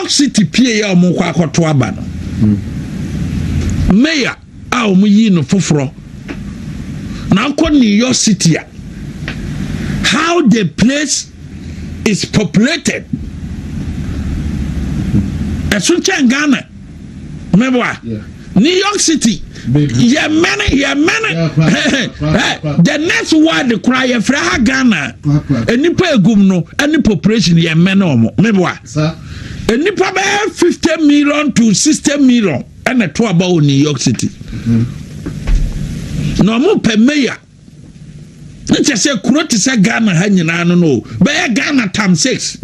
York City PA omo kwa akoto aba no mayor a omo yi no foforo na ko New York City how the place is populated esu Ghana remember New York City yeah many the next word cry ya fra Ghana enipa egum no any population yeah many omo remember enipa be 50 million to 60 million and a to about New York City no mo pe mayor nti say kuro ti say Ghana ha nyina no be Ghana times 6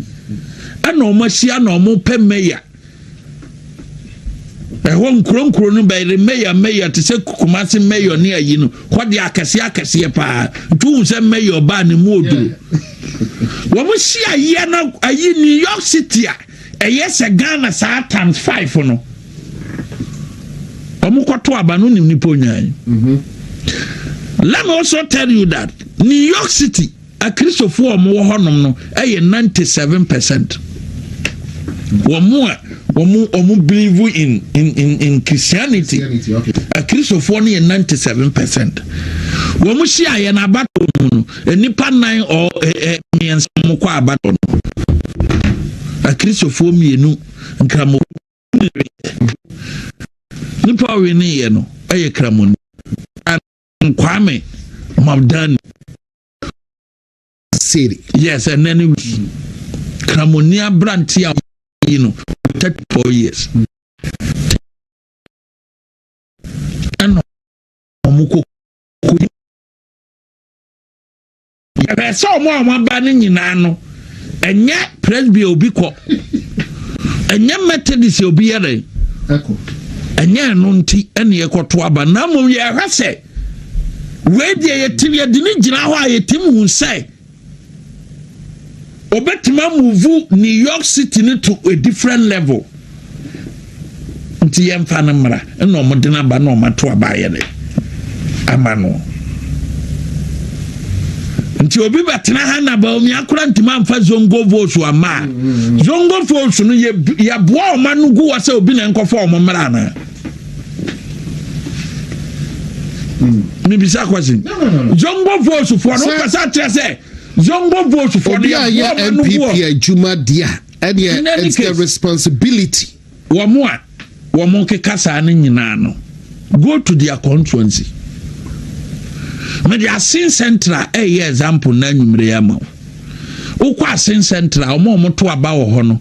and no machia no mo pe mayor ehon kuro no be mayor ti say Kumasi mayor ne ayi no hode akase pa tu say mayor ba ne mu odu wo mo sia ye na ayi New York City yes Ghana sa times 5 no omo kwato aba no nim ni ponyan let me also tell you that New York City a Christopher omo honom no 97% omo believe in Christianity okay. A Christopher ni 97% omo shia ye na abato no enipa 9 or miensa mo kwa abato no a Christopher mienu nkramo nipa we ni ye no kramoni Kwame Mabdani City. Yes, and then Kramonia Brantia, 34 years. And Omuko. I saw more banning in Ano, and yet Presby Obiko, and yet Methodist Obiere, and yet Nunti, and Yekotuaba, Namu Yahase. Where the TV didn't know why a team will say. Obetima move New York City to a different level. Until yam fanamra, and no modena bano matua bayane. Amano. Until be batina hana about me, I couldn't demand for Zongo votes to a man. Zongo votes, ya boa manu go as a bin and conform Marana. Maybe that question. No. Zongo votes for no person say. Zongo votes for the MPP Juma dia. And it's the responsibility. Wamo ke kasa ani nyina no. Go to their constituency. Me the Asin Central example na nwumre ya ma. Ukwa Asin Central omo to aba wo ho no.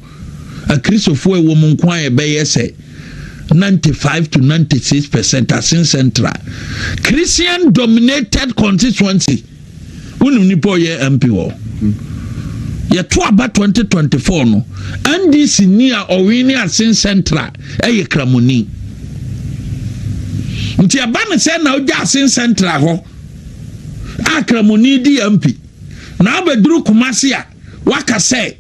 A Christopher e wo mu nkwan e be yese 95 to 96% Asin Central. Christian dominated constituency. Unu nipo ye MP wo. Ye to about 2024 no. NDC near Owini Asin Central ye Kramoni. Nti abana se na oja Asin Central ho. A Kramoni di MP. Na abeduru Kumasi a waka say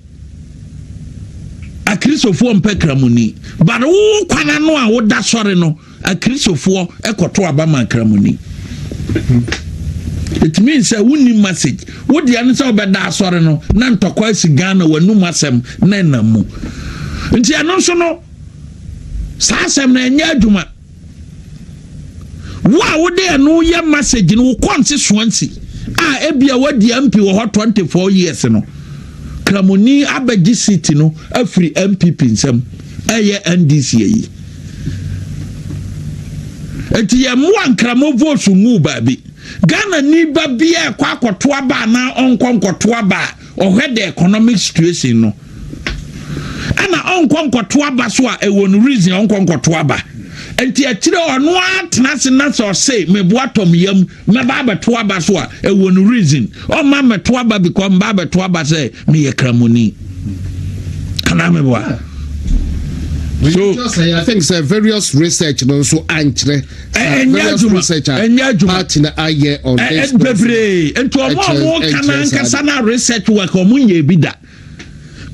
a Christopher mpe Kramoni. But wo kwana no a wo da sore no a Christopher ekoto abama Kramoni. It means a winning message. What the answer about that sorry no, Nanto Kwasi Ghana when no masem nenamu. And see, I know so no Sassam Nanyajuma. Why would they know your message in Quansi Swansea? Ebia what the MP or 24 years no. Kramoni Abaji City no, a free MPP in some NDC. And ye one Kramo votes to move baby. Ghana ni ba bia kwa akotoa ba na onkonkotoa ba ohwe the economic situation no ana onkonkotoa ba so a ewo no reason onkonkotoa ba enti akire ono atena se na so say me boatom yam me ba betoa ba so a ewo no reason o ma metoa ba because ba betoa ba say me ye Kramoni ana me boa. So I think various research no so antre various research part in aye on this into more kana research work omunye bi da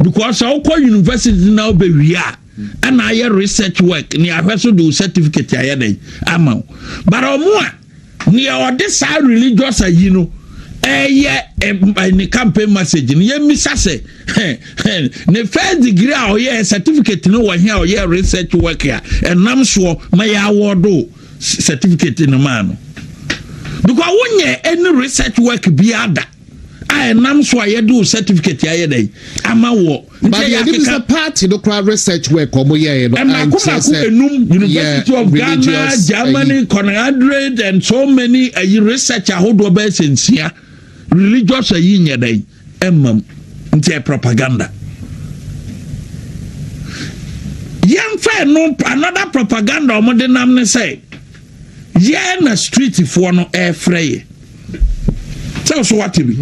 because how call university now be we are and aye research work ni ahweso do certificate aye dey ama but omo a ni o this religious ayi no Ni campaign message ni ye misa se ne first degree a oye certificate no wa here oye research work ya enam so ma ya award certificate no ma no because wonye any research work bi ada I enam so aye do certificate ya ye dey ama wo but there is a party no crowd research work omo ye no and enum University of Ghana, Germany, Conrad and so many research ahodo be sensia religious yin day nti propaganda yan fa no another propaganda omode nam ne say ye na street for no frey tell so what be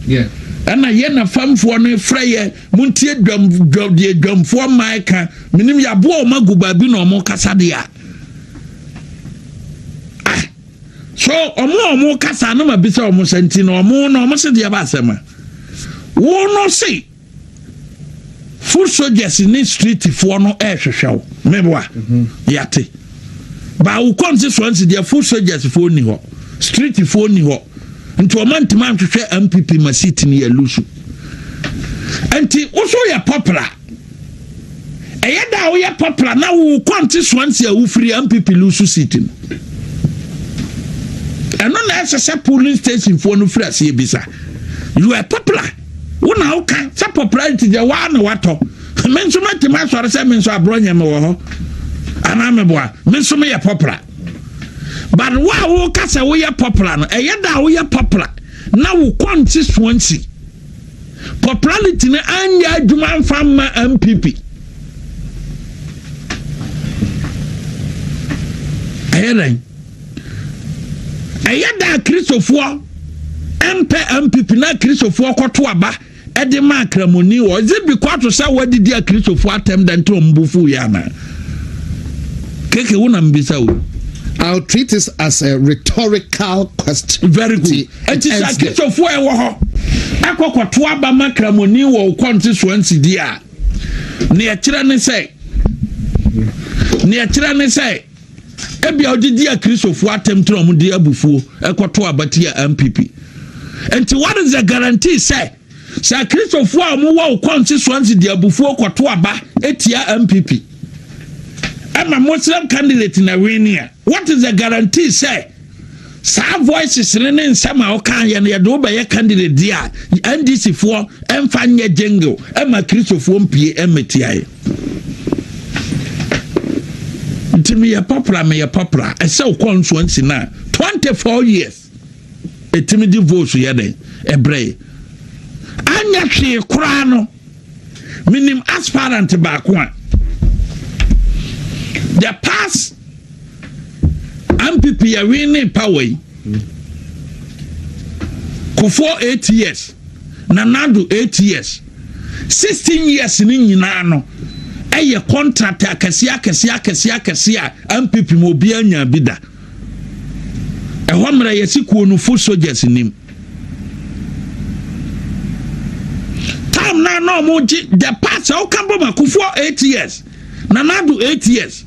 yeah ana ye na fam for no frey muntie dwam for maika minim ya bo o maguba bi no mo kasa de a so omo kasa no ma bisa omo senti no omo se de ba asema wo no say full soldiers in street for no hwehwew meboa yate ba wo constituency de full soldiers for ni ho street for ni ho nti o mantima hwehwe MPP masiti ni elusu enti wo ya popular eyeda wo ya popular na wo constituency a wo free MPP lusu city and no na polling station for no free as bisa you are popular una okay say popularity dey one wato men so matima so say men so Abronye me wo ho ana me boa men so me ya popular but wa wo ka say wo ya popular no eyeda wo ya popular na wo constituency popularity na anya adwuma mfama MPP ayelen eyada Christopher MPP na Christopher kwato aba ede ma akramoni wo is it because to say what did dia Christopher attempt and to mbufu ya na keke wona mbisa wo I'll treat this as a rhetorical question. Very good. It is a Christopher wo ho akwato aba ma akramoni wo constituency dia ne akira ne say ebi odidi a Christopher attempt to di abufuo ekoto abati a MPP enti what is the guarantee say Christopher amu wa constituency di abufuo koto aba etia MPP ama Muslim candidate na winia what is the guarantee say voices ne nsama o kan ye ne do be ye candidate dia NDC for emfa nye jingle ama Christopher mpie emetia me ya popular I say constituency na 24 years etimi di vote ye den ebrey anya hwe kura no minim aspirant ba ko a the past MPP ya winning power Kufo 8 years Nanado 8 years 16 years ni nyina no eye contract akasia MPP mo bia nya bida ehomra yesikuo no full soldiers nim tam na no mo the past o kan boma Kufo 8 years Nanado 8 years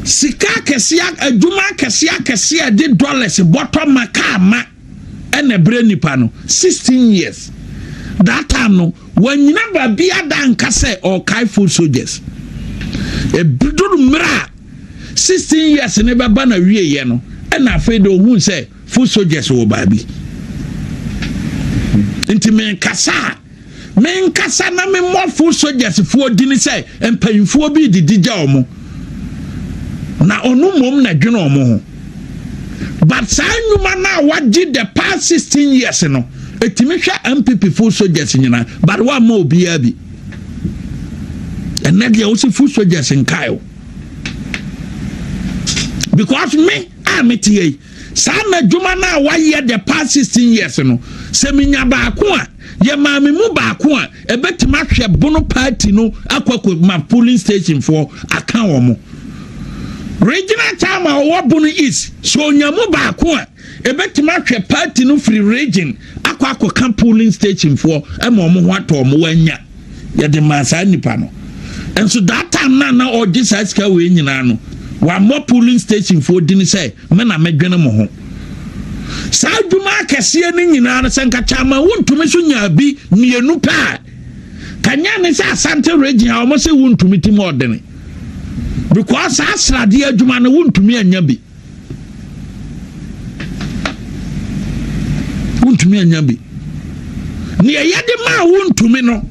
sika kasia adwuma kasia de dollars bottom makama ene bre nipa no 16 years that time no when you never be a danka say or kai full soldiers e bidu mra 16 years ne baba na wie ye no e na afei do hu say full soldiers wo babi inti men kasa na me more full soldiers fu odini say empanfuo bi didija omo na onu mom na dwene omo ho but sanyuma na wagi the past 16 years no etimi hwa MPP full soldiers nyina but wa ma obia bi ene dia wo si full soldiers nkaio because me ametiye sana dwuma na wa ye the past 16 years no se minya ba ko a ye ma me mu ba ko a ebetima hwe bono party no akwako ma polling station for aka wo mo regional chairman owobono is so nyamu ba ko a ebetima hwe party no free region akwa camp polling station for ema omo ho ato omo wanya ye de masa nipa no and so that time na all this aska we nyina no wa more polling station for dini say me na medwene mo ho Sa adwuma akɛseɛ ne nyinaa no sɛ nka chama wontumi so nya bi mienu pa kanya ne sɛ asante region a wɔn sɛ wontumi tim ɔdene because asrade adwuma no wontumi anya bi ne yɛde ma wontumi no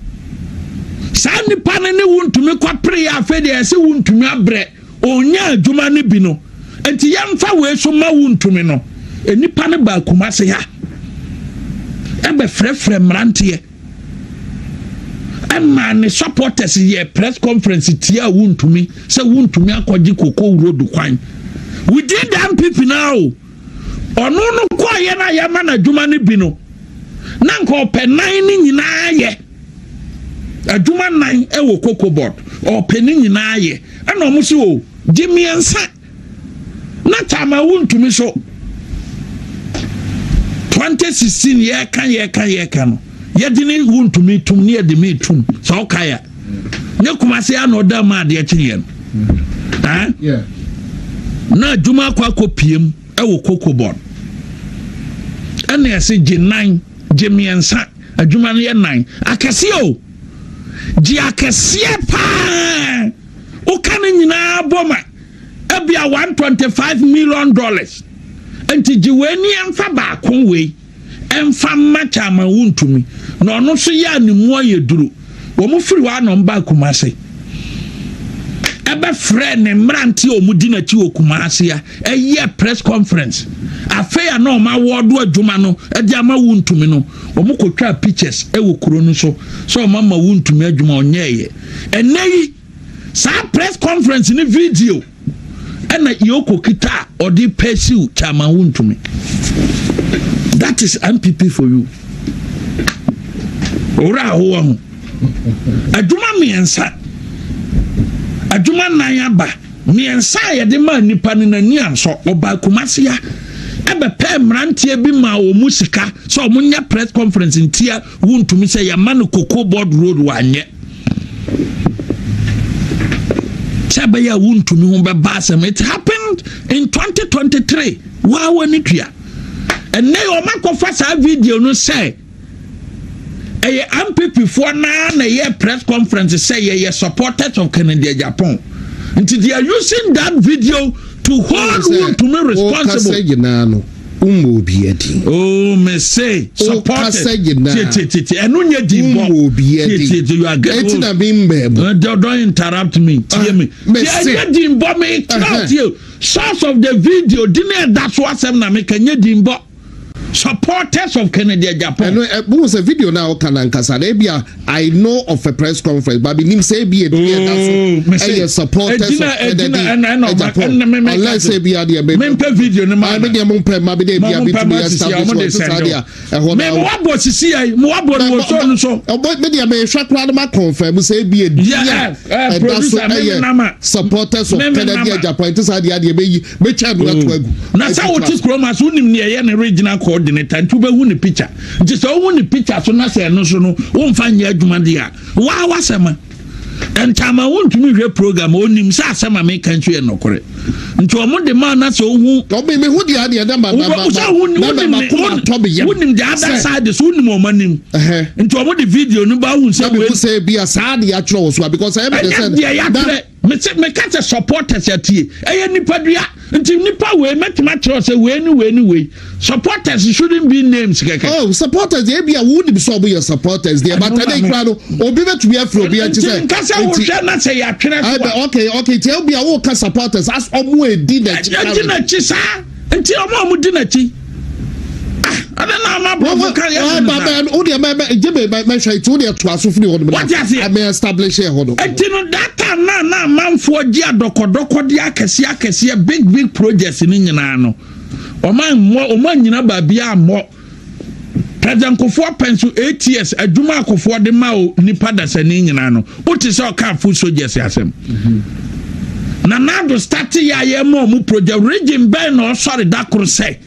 saa nipa ne wontumi kwapre ya afɛ de ɛsɛ wontumi abrɛ onya adwuma ne bi no enti yɛmfa wei so ma wontumi no enipa ne ba kuma se ha ebe frɛfrɛ mranteɛ ɛma ne supporters yɛ press conference tia wontumi sɛ wontumi akɔgye koko road kwan we did them people now ɔno no kɔ yɛ na yɛ ma na adwuma ne bi no na nka ɔpɛ nan ne nyinaa yɛ adwuma nan ɛwɔ koko board ɔpɛ ne nyinaa yɛ ɛna ɔmo so o gimiensa na chama wontumi so 2016 yɛ ka no yɛde ne wontumi tum ne yɛde me tum sɛ ɔkaya ne kumase ana ɔda ma adeɛ kyerɛ no na adwuma akɔ piem ɛwɔ koko board ɛna yɛsɛ gye nan gye miɛnsa adwuma no yɛ nan akɛseɛ o gye akɛseɛ paa woka no nyinaa bɔ ma ebia $125 million enti gye wei ni ɛmfa baako wei ɛmfa mma chama wontumi na ɔno so yɛ animu ayɛ duro wɔn firi hɔ anɔ mba kumase ebe frɛ ne mmerante omudi na chi okumase ya ɛyɛ press conference afeya na ɔma wɔdo adwuma no ɛde ama wontumi no wɔn kɔtwa pictures ɛwɔ kuro no so ɔma ma wontumi adwuma ɔnyɛɛ ɛnɛ yi saa press conference ne video ɛna yoko kita ɔde pursue chama wontumi. That is MPP for you. Ora ho ho. Adwuma miensa. Adwuma nan aba. Miensa ye de ma nipa ne nani anso oba kumase ya. Ebe pe mrantie bi ma o musika so o munya press conference ntia wontumi se ya man koko board road wanye. Sebe ya wontumi ho be basem. It happened in 2023. Wa wani tua. And now my confess video no say a MPP for na year press conference say ye supporters of Canada Agyapong. And they are using that video to hold one to me responsible. Oh, me say supporters. And when you don't interrupt me. Hear me. Source of the video didn't that's what I'm na make dimbo. Supporters of Canada Agyapong. And was a video now can I know of a press conference, but him say be a supporters of Canada Agyapong. Unless say be a video no man. Supporters of Canada Agyapong. This idea the regional coordinator and to be win picture. Just all the picture so na say no so no won fa nya adwuma dia. Wa wasema. And chama won to me program onim sa asema me kan twe no kore. Nti omo de man na so hu me hu dia de da ma wonim the other side so wonim o manim. Nti omo the video no ba hu say be a sad ya tro so because I said me catch supporters ya tie eye nipa dua nti nipa we metima tro say we supporters shouldn't be names keke. Oh, supporters they be a would be so be supporters there but they crowd obi bet we afro be anti say na say ya twere okay tell be a wo ka supporters as omo e di na chi na chi sa nti omo di na chi I don't know my brother. Oh, dear, my shy to the to what I may establish here. And that time, now, man, for dear Doko, dear Cassia, big projects in Indiana. Or man, you know, Babia more. President Kofo pencil 8 years, a Duma Kofo de Mao, Nipadas and Indiana. What is our car food so just as him? Nanado started ya more project, Region Ben or sorry, that could say.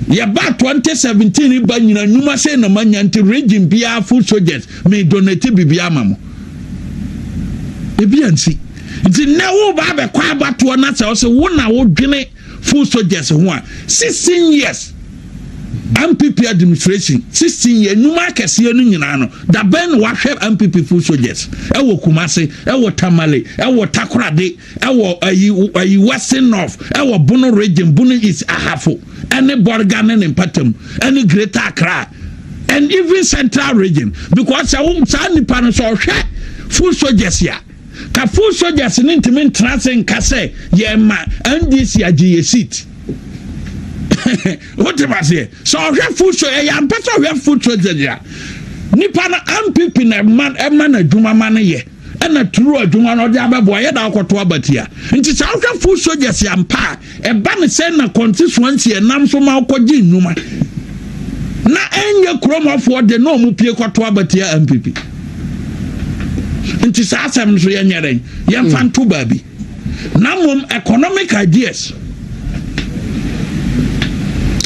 Ya ba 2017 ba nyina nyuma say na manyanti region bia food soldiers me donate bibia mamo ebiansi nti na wo ba be kwa abato na say o say wo na wo dwene food soldiers ho a 16 years MPP administration 16 years numa kese no nyina no da ben wa hwe MPP full soldiers e wo Kumase e wo Tamale e wo Takoradi e wo ayi Western North e wo Bono region Bono East Ahafo any Borgan and Patem any Greater Accra and even Central region because sa nipa no so hwe full soldiers ya ka full soldiers ni ntimi transen kase ye ma NDC agiye seat. What was here? So we have food so I am better we have food so there. Nipa na MPP na man adwuma man ye. And a true adwuma no dey abeboa ye da akoto abatia. Nti sa we have food so just ampa e ba ne say na constituency enam so ma akoji nnuma. Na enye kromafo de no mu pie koto abatia MPP. Nti sa asem so ye nyere ye mfa nto baabi. Na mom economic ideas.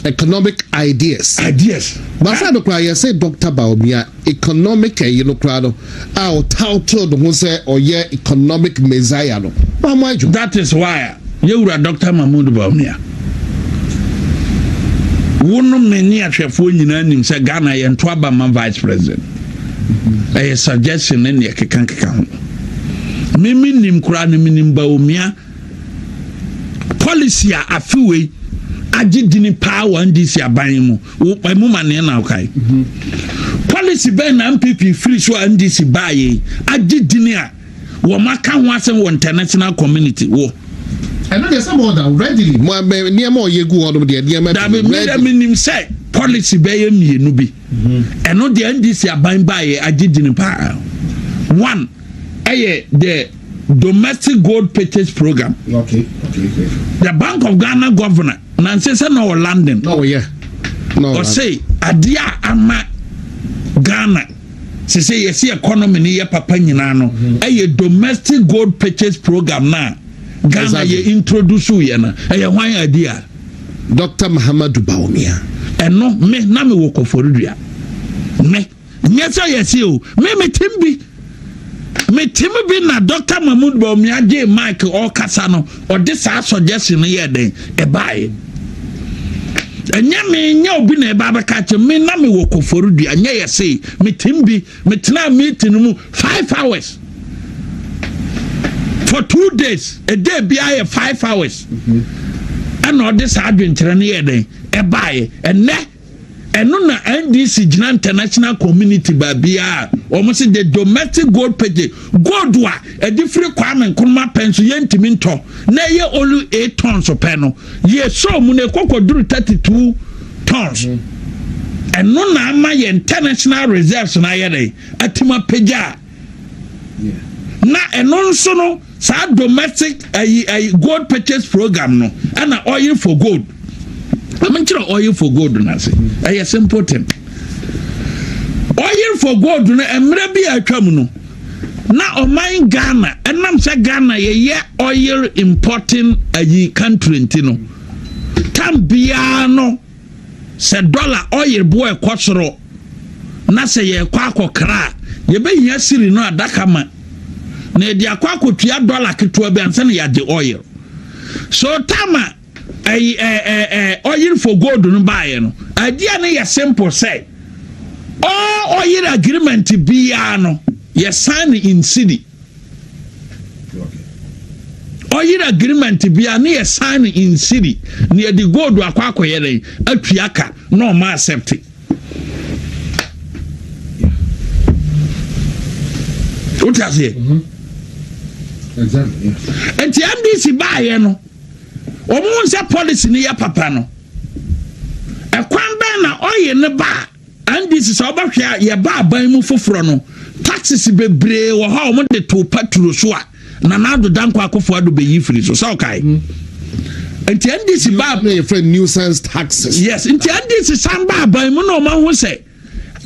Economic ideas. But I don't say Dr. Baumia economic crowd out to who say or yeah economic messiah. That is why you are Dr. Mahmoud Baumia. One many at your phone in say Ghana and Twabama vice president. A suggestion in the Kikanka. Mimi nim Kurani minim Baumia policy a few agidini power ndisi aban mu wo mu mane na okay policy ben na MPP free so ndisi baye agidini a wo maka ho asem wo international community wo I know there's some other readily near more yegu odom de that mean say policy be mienu bi eno de ndisi aban baye agidini pa one the domestic gold purchase program. Okay. The Bank of Ghana governor Nancy say no London. No or say adia ama Ghana. Say yes economy ni ye papa nyina no. Domestic gold purchase program na Ghana ye introduce ye na. Hwan idea. Dr. Muhammadu Baumia. No me na me wo koforudua. Me nyesa yesi o. Me timbi me timi bi na Dr. Mahmoud Baumia je Mike or Kasano or this suggestion here den e bae enya me nya obi na e ba catch me na me wo koforudua nya yesi me timbi me tena meeting mu 5 hours for 2 days a day be 5 hours and all this adventure na here den e bae and no na NDC Gina international community babia almost the domestic gold page gold wa a different requirement kuma penso yentimi nto na ye only 8 tons of peno ye so mu na kokoduru 32 tons and no na ama ye international reserves na ye dey atima pagya na eno nso no sa domestic gold purchase program no and oil for gold. I'm oil for gold na say a simple thing. Oil for gold na emre bi atwam no na oman Ghana enam say Ghana ye oil importing country ntino tambia no say dollar oil boy kwosoro na say ye kwa akokra ye be hia siri no adaka ma na e di akwa akotua dollar keto bi ansa na ya de oil so tama oil for gold no buy no idea na simple say all oil agreement bia no you sign in city oil agreement bia na you sign in city near the gold akwa akoyere atuaka no ma accept what you say exactly and the MDC buy no omo nse policy ni ya papa no ekwan ben na oye ne ba NDC so ba hwe ya ba ban mu foforo no taxes bebre wo ha omo de to petrol so a na do danko akofo ado be yi free so okay enti NDC ba your friend nuisance taxes yes enti NDC samba ban mu no ma ho say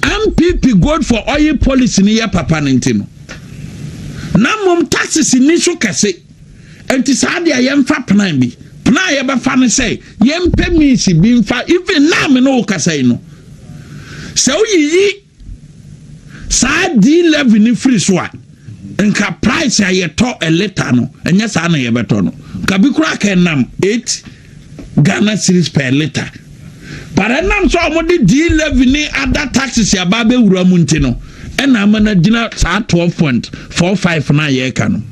MPP good for oil policy ni ya papa ntino na mom taxes ni so kase enti sa de ayemfa plan bi na ye ba fa ne say yempe mi si bi mfa even na me no kasai no so yi sa D11 ni free so a nka price a ye to a liter no enya sa na ye beto no ka bi kura ka nam 8 Ghana cedis per liter But I'm so among D11 other taxes ya babe uramuntino. And I'm gonna dinner at 12.45 na ye can.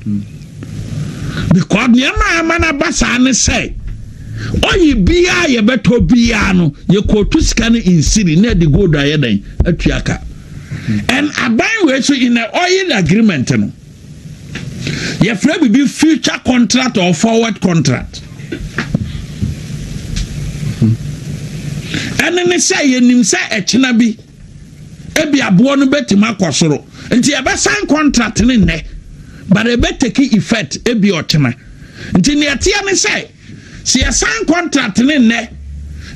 Because Niama Mana Basane say, oh, ye be a beto piano, ye quote to scan in city near the good diadem at Tiaka. And I buy ratio in an oil agreement. Your friend will be future contract or forward contract. And then they say, you say a chinabi, ebi abuonu beti makosoro. Nti ebe sign contract in ne, but ebe take effect ebi ochina. Nti ni atia ne say, si a sign contract in ne,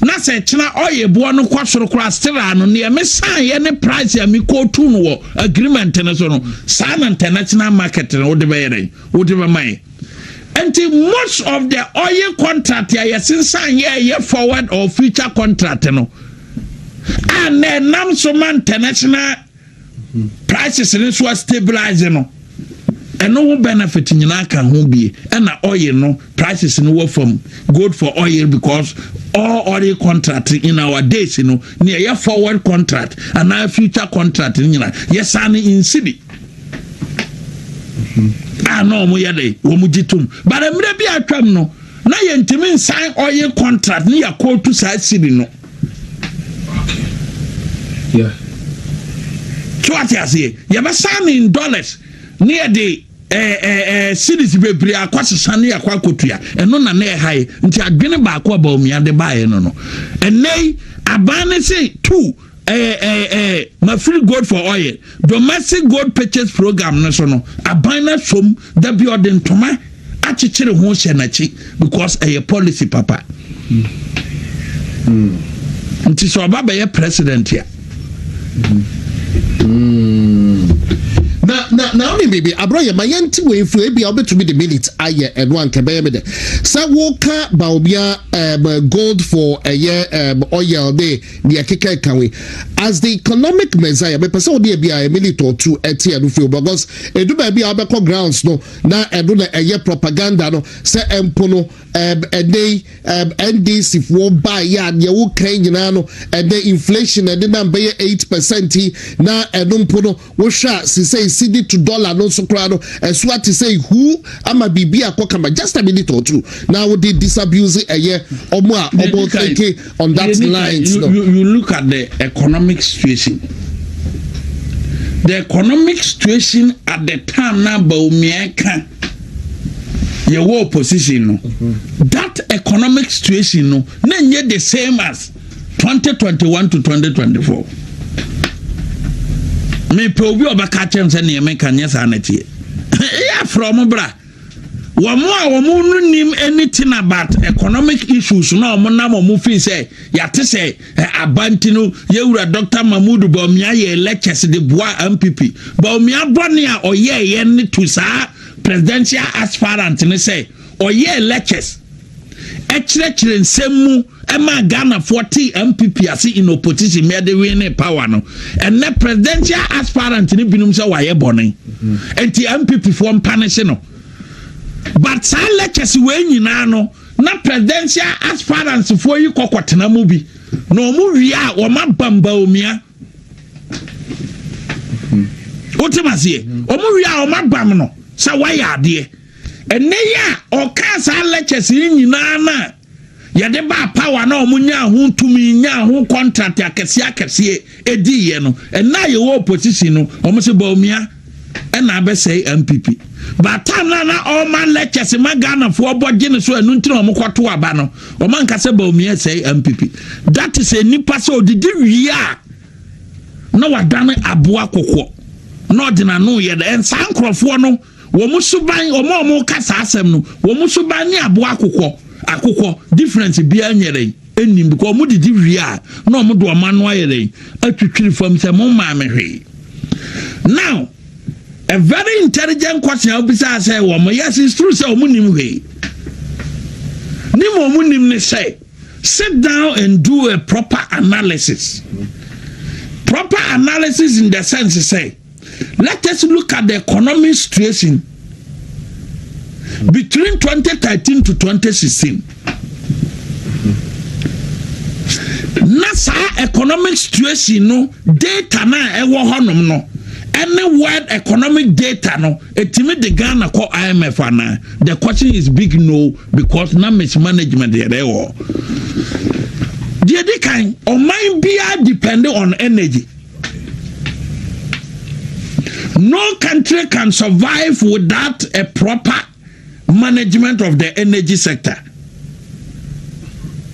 na se china oye buonu kwasoro kwa stira no ne me sign ye ne price ya mi ko tu no agreement ne so no. Sign international market no wo de be yere, wo de be mai. Until most of the oil contract here, since year forward or future contract, no, and then now some international prices in this was stabilizing, and no benefit in Yanaka won't be, and oil no prices in work from good for oil because all oil contract in our days, near your forward contract and our future contract in yes, in city. No mo yade wo mu gitum but emre bi atwam no na ye ntimi sign oil contract ni yakọ to sa city no yeah so what you say ye ba sign in dollars near the cities bebre akwasesa ne yakọ akotua eno na na high nti adwene ba akọ ba omia de ba ye no enei abane say 2 my free gold for oil domestic gold purchase program no so no abana som da bi odin toma achichere ho hyenachi because a policy papa nti so baba ye president ya na only maybe Abronye mayanti we fu be able to be the minute aye and one can be me say woka ba obia gold for a year oil day the akeka kan we as the economic measure be person dey be a minute or two etia no feel because edu ba bia be grounds no na edu na eye propaganda no say empo no day NDC for buy ya ye wo kan nyina no and the inflation and the number 8% na edumpo no wo hwa say CD to dollar no so crowd as what to say who ama bibi akokama just a minute or two now we did disabuse a year or more about thinking on that line. You look at the economic situation. The economic situation at the time now Baumiaka your opposition no that economic situation no na the same as 2021 to 2024. Me probi obaka chem se ne me kan yes anati ya from bra womo nim anything about economic issues na omo na mo fi say ya te say abantino yewura Dr. Mahmoud Bawumia ye lectures de boa MPP Bawumia bone a oye ye ne to sa presidential aspirant ne say oye lectures echire nsemu ema Ghana 40 MPP asi in opposition me dey win power no and the presidential aspirant ni binum say waye bone enti MPP for punish no but say lectures we nyina no na presidential aspirants for yi kokotena mu bi no mu wi a o ma bamba omia otimasie o mu wi a o ma bam no say waye ade ene ya o ka say lectures nyina na yade ba power na omunya ho tumi nya ho contract akese edi ye no and na ye opposition no omo se Bawumia and na be say MPP but time na all man lectures ma Ghana for bodge ne so enu ntino omo kwato aba no o man ka se Bawumia say MPP that is a nipa so didi wi a na wadane aboa kokko na odina no ye de sankrofo no wo musuban omo kasa asem no wo musuban ni aboa kokko akukọ difference bia nyere enim because mo didi wi a na mo do ma no ayere atwitwiri fam se mo ma me hwe now a very intelligent question obisa say wo mo yes it's true say mo nim hwe ni mo nim ne say sit down and do a proper analysis in the sense say let us look at the economic situation between 2013 to 2016. Nasa economic situation no data na ewo honom no any world economic data no etimi de Ghana call IMF ana. The question is big no because na mismanagement there wo. The other kind of mine be depending on energy. No country can survive without a proper management of the energy sector.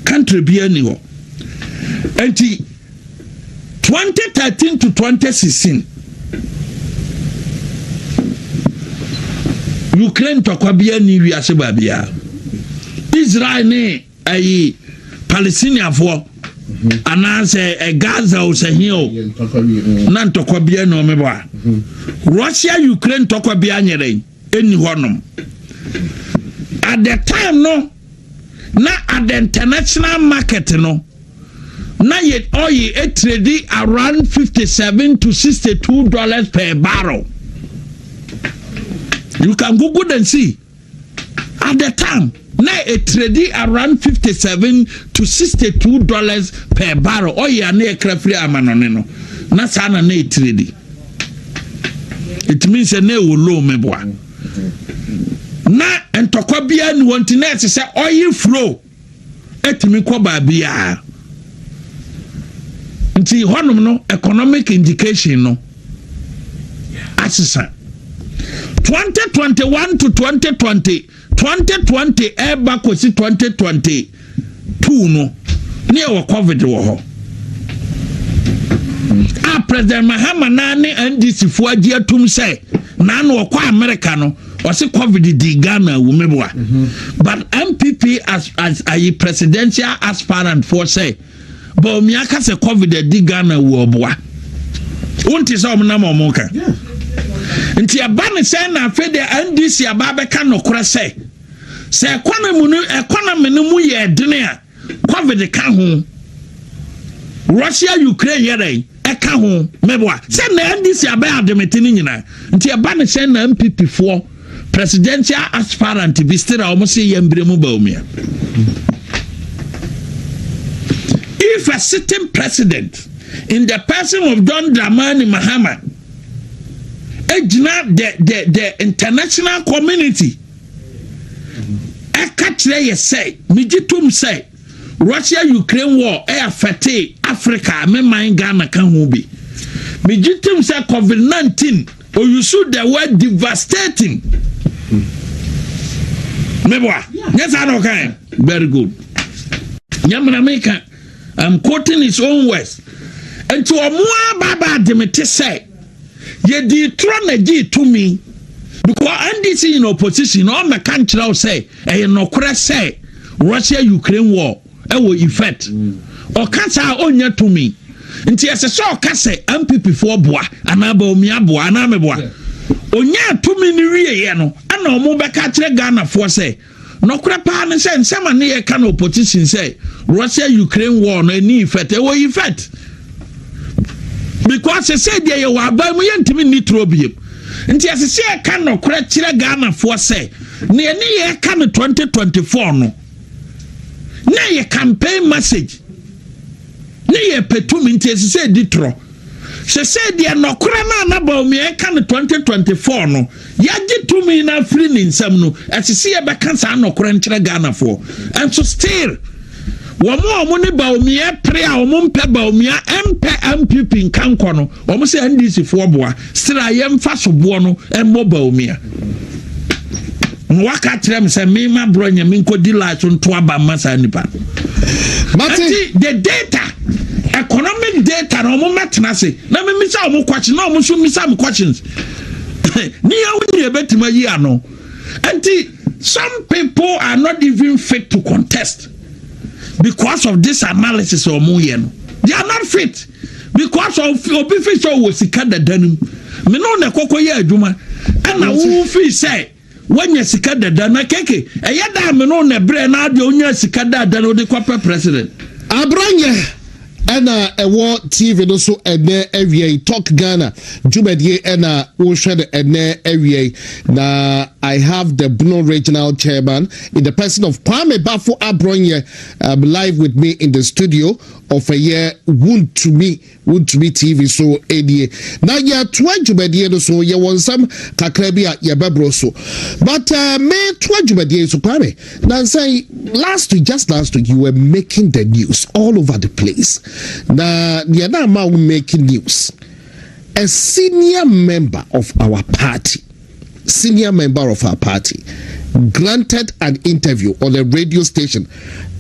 Country be anywhere. And 2013 to 2016, Ukraine tokwa ni wiase babia. Israel ni ayi Palestinian for anase Gaza o se hin o na tokwa bia no meba. Russia Ukraine tokwa bia nyere eni honom. At the time no na at the international market no na yet oil a trade around $57 to $62 per barrel. You can Google and see. At the time, na a trade around $57 to $62 per barrel. Oil na free amanoneno. Na sana na trade. It means a ne low meboa. Na entokwa bia ni wanti na se oil flow. Etimi kwa ba bia. Nti honum no economic indication no asisa 2021 to 2020 eba kosi 2022 no ne wo covid wo ho a president Mahama na ne NDC fu agi atum say na no kwa America no o se covid di Ghana wo meboa but MPP as a presidential aspirant for say but me aka se covid di Ghana wo oboa wonti se omna momoka nti abane se na fe de NDC ababeka nokora se economy no mu ye dene a covid ka ho Russia Ukraine yere eka ho meboa se na NDC aba ademete ni nyina nti abane se na MPP for presidential aspirant bi stira omo se yembremu baumia. If a sitting president in the person of John Dramani Mahama, the international community, I catch they say, Mijitum say, Russia Ukraine war, affected Africa, me mind Ghana can be. Mijitum say COVID-19, or you should the word devastating. Yes, I know. Very good. Yamanameka. I'm quoting his own words. And to a more baba demete say, ye dethrone G to me because NDC in opposition, all my country say, no crash say, Russia Ukraine war, will effect. Or cancer onya to me. Until yes, so case MPP for bois, anabo miabo, anameboa. Onya to me ni yeno, and no more back at Ghana for say. No crap and say some near can opposition say Russia Ukraine war no any effect or effect because they said they were by me ntimi nitrobium nti as say can no crap Ghana for say near near can 2024 no na ye campaign message na ye petumi nti as say ditro she said they no crap na ba me can 2024 no yaje to me na free ni nsam no asisi e be kansa no krenkyere Ghana for and so still womo ne ba omi e pre a omo mpe ba omi a empe MPP nkanko no omo se NDC for boa still ayem fa so bo no emmo ba omi a nwaka kire me se me ma Abronye me nkodi light nto aba masa nipa mati the data economic data no omo metna se na me misa omo kwachi na omo so misa me questions and some people are not even fit to contest because of this analysis or moyen. They are not fit because of official was sikada danum. Me no na koko ye adwuma and na wo fi say when you sikada dana keke e yada me no na bre na de onya sikada dana de kwa president Abronye Ena ewo TV no so ene area Talk Ghana Jumedie ena wo hwe ene area na I have the Bruno Regional Chairman in the person of Kwame Bafo Abronye live with me in the studio of a year Wound to Me TV. So now ya twa so ya won some kakrebi ya bebro so but me twa so Kwame now say just last week you were making the news all over the place. Now you are now making news. A senior member of our party granted an interview on a radio station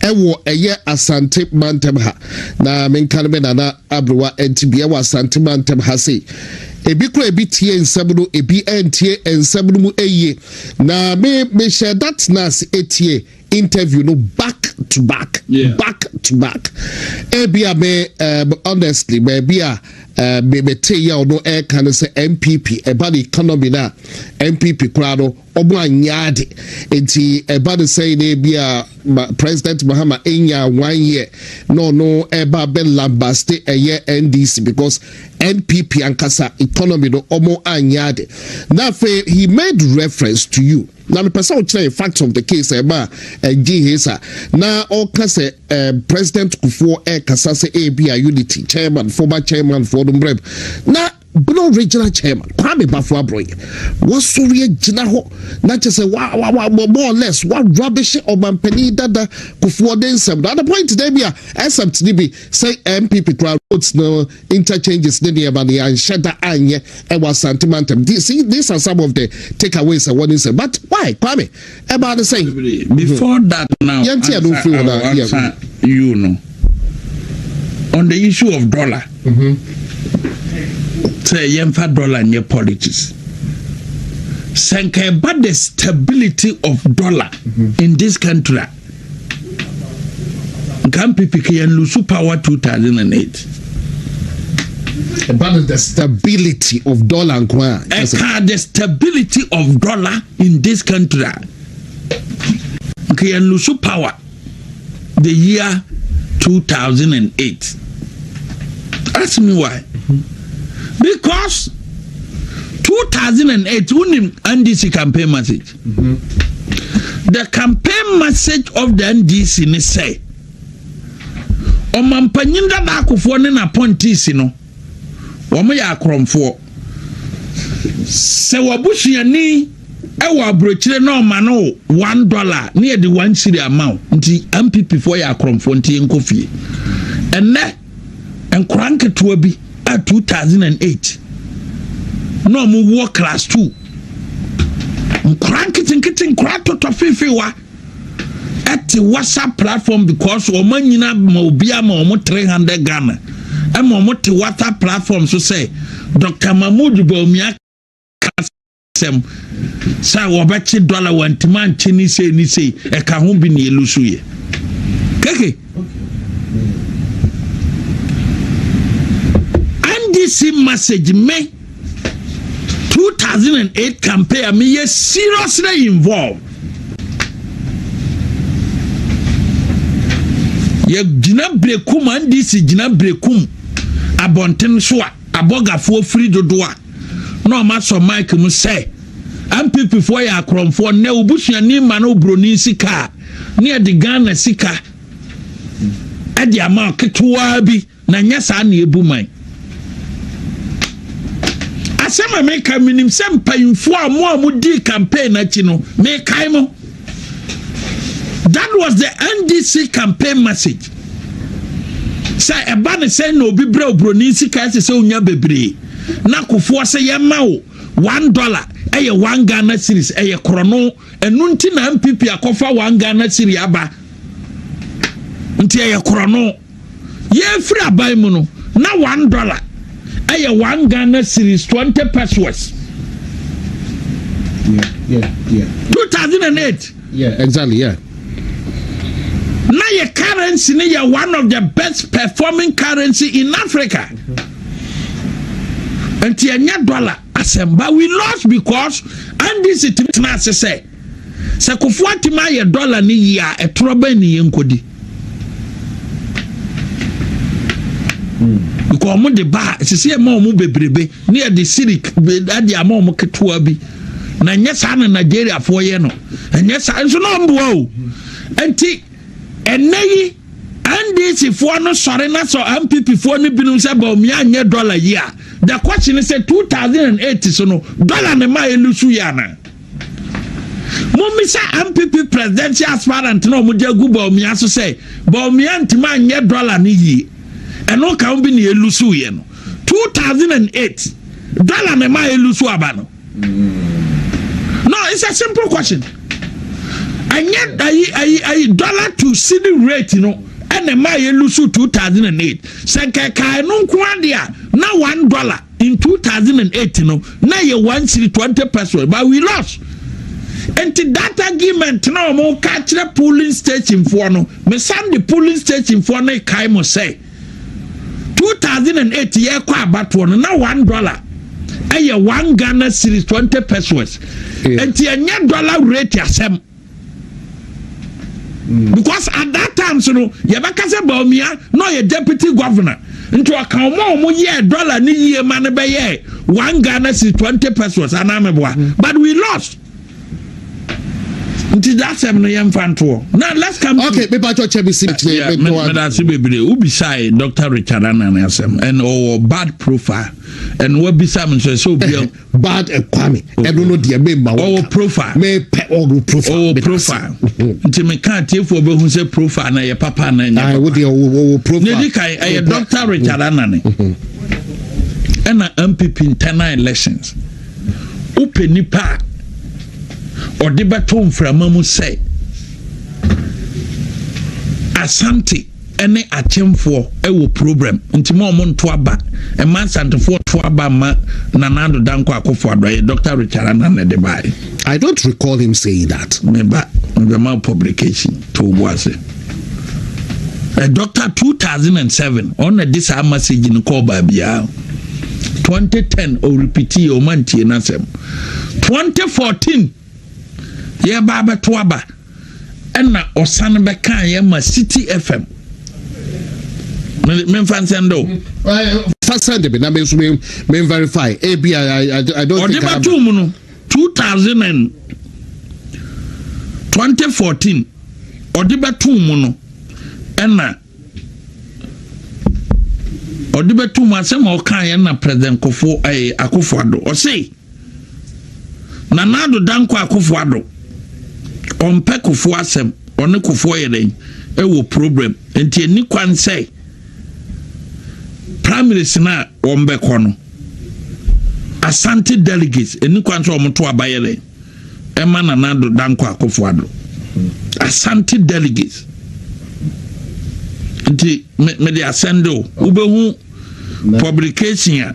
ewo eye Asante Mantem ha na menkanme na Abrowa NTB ewo Asante Mantem ha say ebi kura ebi tie nsɛm no ebi entie nsɛm no mu eye na me share that nas etie interview no back to back ebia me honestly maybe me tell you no air can say MPP about the economy na MPP krado omo anyade enti about say na bia President Mahama enya 1 year no eba be lambaste eye NDC because NPP ankasa economy no omo anyade na fe he made reference to you. Now the person will facts of the case now all kase President Kufuor Kasase ABA Unity chairman, former chairman for the Mbreb. Now Bruno Regional Chairman Kwame Bafo Abronye was so jina ho not just say wow more or less what rubbish or mampeni dada Kufuor den some. At the point today be except DB say MPP crowd votes no interchanges near money and shada anye and was sentimental. These are some of the takeaways I want to say. But why Kwame about the same before that now you know on the issue of dollar. Say yemfa dollar in your politics. Sanka about the stability of dollar in this country. Can people can lose power 2008. About the stability of dollar and the stability of dollar in this country. Can lose power the year 2008. Ask me why. Because 2008 unim NDC campaign message. The campaign message of the NDC ni say omampanyinda da akofo ne na pontis no womo ya akromfo se wabusuani ewa abrochire na oma no $1 near the 1 cedi amount nti MPP for ya akromfo nti enkofie enne enkranke to bi 2008 no mu war class 2 nkrankitin krato fifi wa at the WhatsApp platform because woman nyina ma obia ma omo 300 Ghana e ma omo te WhatsApp platform so say Dr. Mahmoud Bawumia kasem sa wo ba chi dollar wantima nchi ni sei e ka ho bi na elusu ye keke NDC message me 2008 campaign me ye seriously involved. Ye gina brekum NDC gina brekum abonten so a abogafo free dodoa no ma so mic mu say MPP for ya akromfo na obusuani ma no broni sika ne de Ghana sika e de ama ketewa bi na nya sa na ebu man asema me ka minim sempayimfo amu di campaign achi no me kai mo. That was the NDC campaign message. Say eba ne say no obi bre obroni sika say onya bebre na Kufuor say yema wo $1 eye 1 Ghana series eye krono enu nti na MPP akofa 1 Ghana series aba nti eye krono ye free abai mu no na $1 eye 1 Ghana series 20 pesos. Yeah. 2008. Yeah, exactly, yeah. Now your currency is one of the best performing currency in Africa. And $1 but we lost because and this is not to say Kufuor my $1 ni ya a trouble ni yenkodi. Because mo de ba se se ma mo bebrebe near the civic at the amount mo ketua bi na nyɛ saa na Nigeria fo ye no nyɛ saa nso no mboa o enti enyi NDC fo no sɔre na so MPP fo no binum sɛ Bawumia nyɛ dollar yi a the question is 2008 so no dollar ne ma elusu ya na Mumisa MPP presidential aspirant no mo jagu Bawumia so say Bawumia ntima nyɛ dollar ni yi eno ka bi ne elusu ye no 2008 dollar ne ma elusu aba no no it's a simple question anya ayi dollar to cedi rate no ene ma elusu 2008 senka no nko ade a na $1 in 2008 no na ye 120 pesos but we lost. And that argument now mo catch the polling station for no me send the polling station for no kai mo say 2008 year kwa abato no na $1 eye 1 Ghana cedis 20 pesos and the dollar rate yasem because at that time so no yebaka se Bawumia no ye deputy governor into account mo ye dollar ni ye man be ye 1 Ghana cedis 20 pesos anameboa but we lost. That's no now let's come okay me ba church be see ubi say Dr. Richard Ananiasem and bad profile and what be some so bad kwame I don't know the member profile me profile until me can't tell for who say profile na your papa na I would profile Dr. Richard Anani and MPP internal elections open nipa or the baton from Mamu say Asante any Agyapong ewo program nti mo to aba e man santifo to aba ma Nanado Danko Akufo-Addo Dr. Richard Anane de bai. I don't recall him saying that. Me my publication to was Dr. 2007 on this message in call by 2010 or repeat o mantie nasem 2014 ye baba to aba enna osan be kan ye ma City FM me fansendo fasande be na me verify abi I don't think I 2014 odibatum no enna odibatum asem o kan ye na president Akufo-Addo o say Nanado Danko Akufo-Addo on Pekufo asem on Kufo yeden ewo problem enti eni kwan say primary na on beko no Asante delegates eni kwan so omoto abayele ema Nanado Danko Akufo-Addo Asante delegates enti me dey asendo ubehu publication ya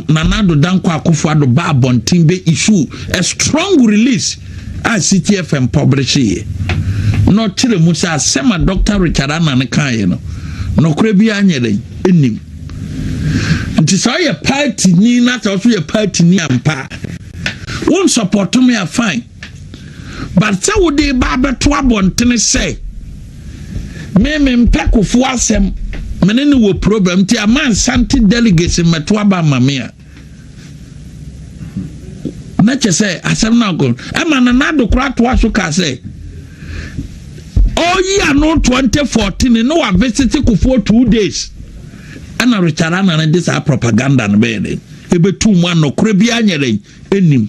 Nanado Danko Akufo-Addo ba bontin be issue a strong release as City FM publish here no tire mu say asema Dr. Richard Anane kan ye no kure bi anyele enim nti so ye party ni na so ye party ni ampa won support me a fine but say wo dey ba beto abontin say me mpekufo asem menene wo problem ti aman Asante delegates meto aba mamia na che say asem na go e ma Nanado kura to aso ka say year no 2014 no wa visit Kufo 2 days ana Richard Anane this propaganda no be dey ebetu mu no kura bi anyere enim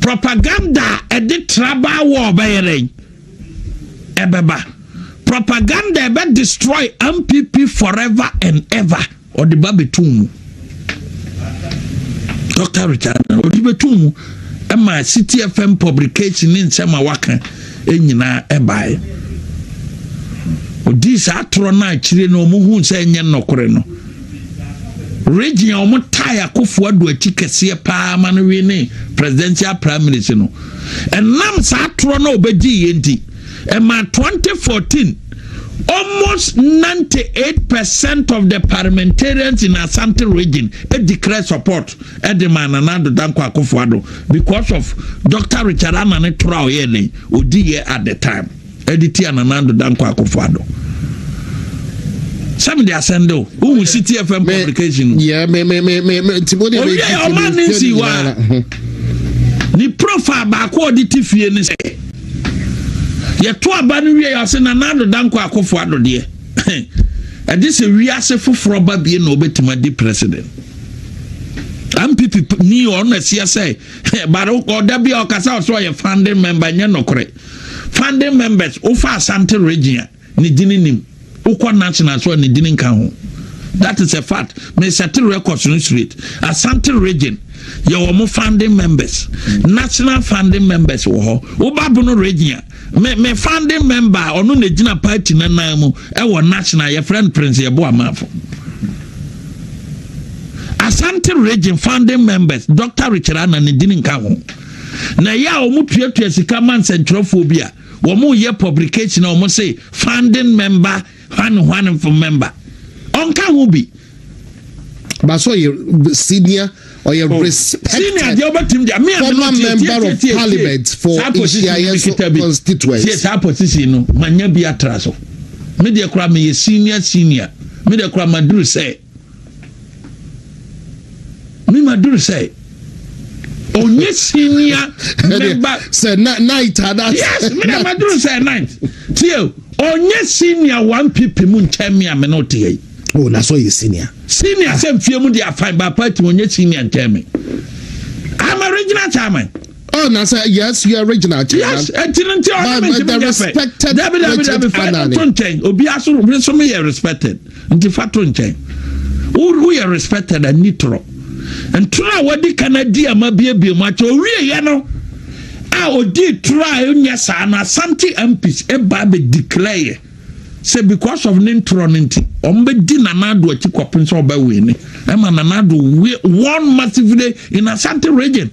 propaganda e de traba wo be yere ebeba propaganda be destroy MPP forever and ever or the babetum Dr. Richard or the betum ema City FM publication in sema waka enyina ebae odis atro na chire no mu hu se enye nokore no region omo tire Akufo-Addo akikese pa ma no we ni presidential prime minister no enam sa atro na obegi yenti ema 2014 almost 98% of the parliamentarians in Asante region declare support Edema Nanado Danko Akufo-Addo because of Dr. Richard Anane Trao Yene Odiye at the time. Editi Nanado Danko Akufo-Addo. Some they ascendo. Who City FM publication? Yeah, me. ni profile ba ko odi tifie ni se ye to aba no wie ya se na Nado Danko Akufo-Addo de e dis wiase foforo ba bie na obetima di president MPP ni on na sia say but oda bia okasa so ye founding member nya nokore founding members ofa Asante region ni dini nim ukwa national so ni dini nka ho. That is a fact. Me settle records on street. Asante region, your more founding members, national founding members. Obabuno region, me founding member or no Nigina party na namu. Ewa national your friend Prince Yabo Amafo. Asante region founding members, Dr. Richard Anna Nidinin Kaho. Na ya omu tuye sikaman centrophobia. Womu ye publication omu say founding member, one for member. Onka Hubi. But so you senior or your respected former member of parliament for Ishia's constituency. Yes, I position manya bi atraso. Me de kura me senior. Me de kura Maduru say. Me Maduru say. Onye senior member say night that. Yes, me de Maduru say night. Tio, onye senior one people mun chemi amenote. Oh, that's why you senior. Senior, same few dia fine by party when you senior and tell me. I'm a regional chairman. Oh, now say yes, you are regional chairman. Yes, and the respected Obiaso, so me respected. And the fatun chain. Who are respected and nitro. And try what the Canada may be a much or real. I did try yes, and Asante MPs a baby declare. Say because of Nintronity, Ombedi Nanado a Chikopin so by winning. I'm an Nanado won massively in Asante region.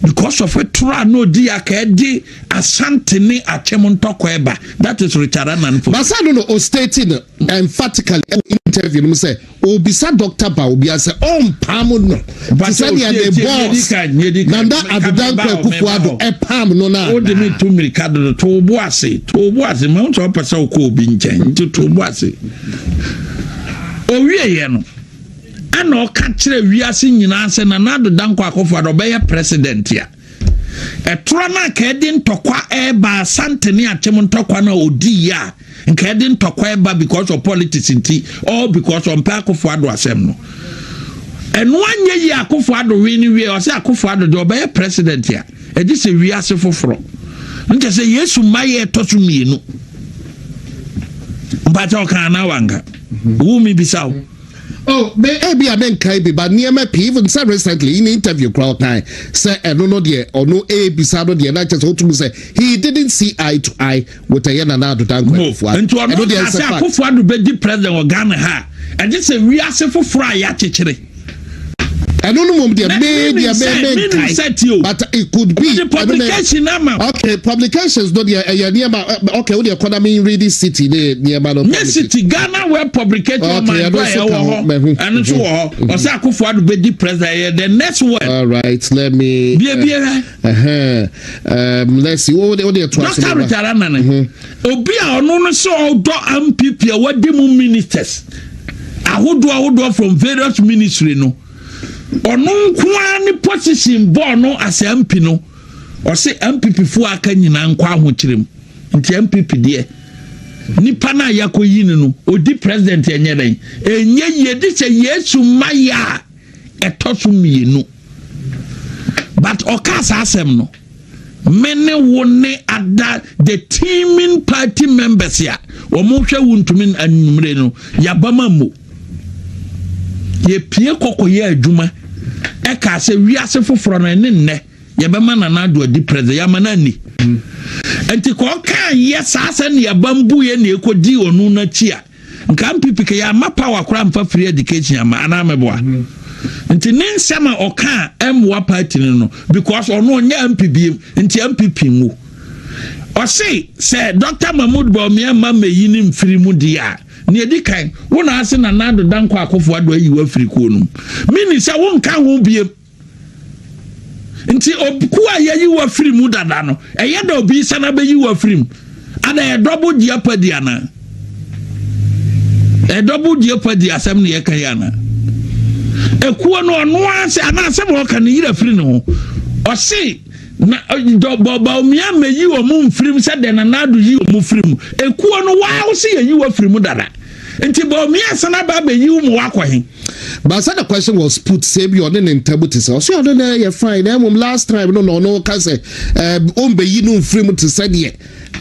Because of a try no dia kedi Asante ni a Chemontokweba. That is Richard Anan. But I don't know, stating emphatically in interview, say, Obisa Dr. Baubia say, Pamuno. But say, the boss, Nanda Adanko Akufo-Addo, Pam no na. Oh, the me to me, Cado, to Boise, Mount Opasa ko Binchen, to Boise. Oh, yeah, ano kachire wiase nyina se na Nado Danko Akufo-Addo be president ya etra na ka edi ntokwa eba Asante ne atem ntokwa na odi ya nka edi ntokwa eba because of politics nti or because of Akufo-Addo asem no eno anye yi Akufo-Addo we o se Akufo-Addo de be president ya edi se wiase foforo nka se Yesu maye tosu mienu mbata o kana wanga wumi bisawo. Oh, maybe I mean Kaibi, but near my even said recently in interview crowd time, say I don't know the or no A beside the and I just to say he didn't see eye to eye with a Nado Danko. And to Akufo-Addo be president of Ghana ha. And this a we are for fry actually. I don't know the but it could be the publication okay, publications not the okay, the economy reading city near city Ghana where publication and so was Akufo-Addo be president the next word. All right, let me let's see what the Dr. Richard Anna obi a ono no so do MPP a wadi mu ministers ahodo from various ministry no ono nkoa ni position bo no as MP no o se MPP fu aka nyina nkwa ahokyerem nti MPP de nipa na yakoyi no odi president enye den enye yedi se Yesu maya etoso mienu but okasa asem no mene wone ada the teaming party members ya wo mo hwe wuntumi anumre no yabama mo ye pie kokoye adwuma e ka se wiase foforo no ne nne ye be ma Nado adi president ya mana ni enti ko kan yes asa ne yabambu ye ne ekodi onu na chi a nka MPP ke ya ma power kora mfa free education ama ana meboa nti ne nsema oka emwa party no because ono nya MPP nti MPP mu o say Dr. Mahmoud Bawumia ma meyi ni mfiri mu dia ne edi kan wona ase na Nado Danko Akufo-Addo ayi wa firi ko no mini se won kan ho biem nti oku ayi wa firi mu dada no eye da obi se na be yi wa firi mu ada e double jeopardy ana e double jeopardy asem ne ye kan yana ekuo no ono ase anase mo ka ne yira firi no o se na ba omia meyi o mu mfirim se de na nado yi o mu firim ekuo no wa o se yi wa firim dada nti ba omia sana ba yi o mu akwahin. But so the question was put, say you on in table to say, so you're fine. Last time, no, cause be you know free to say yeah.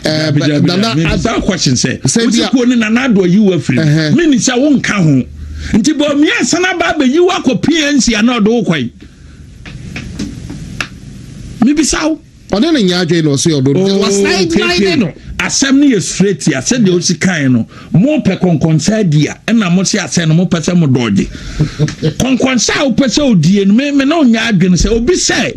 That question say you na nado you were free. Meaning say won ka ho. Nti ba mi asana ba be you akọ PNC ana do kwai. Me bi saw. Odo na nyaadwe no so yodo. Was like no. Asem ne straight ya said the osi kan no mo pe konkonsa dia na mo se asem no mo pe se mo doje konkonsa o pe se odie no me na onya adwene se obi se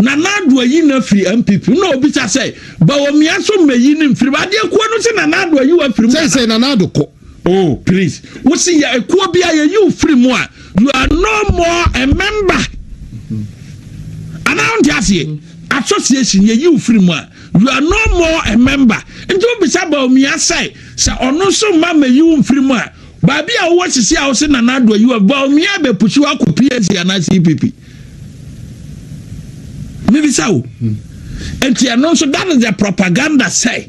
na nado ayi na free MPP na obi ta se ba o mia so meyi ni mfiri ba de ko no se na nado ayi wa free say na nado ko. Oh please wo see ya ekuo bia ye you free mo a you are no more a member announce ase association ye you free mo a you are no more a member. Nti obi saba mi asai sa ono so ma me you mfiri mu a ba bia wo sisi a wo se na nado you ba mi abe pushi wa ko PNC na CPP me bi sawo enti ano so that is the propaganda say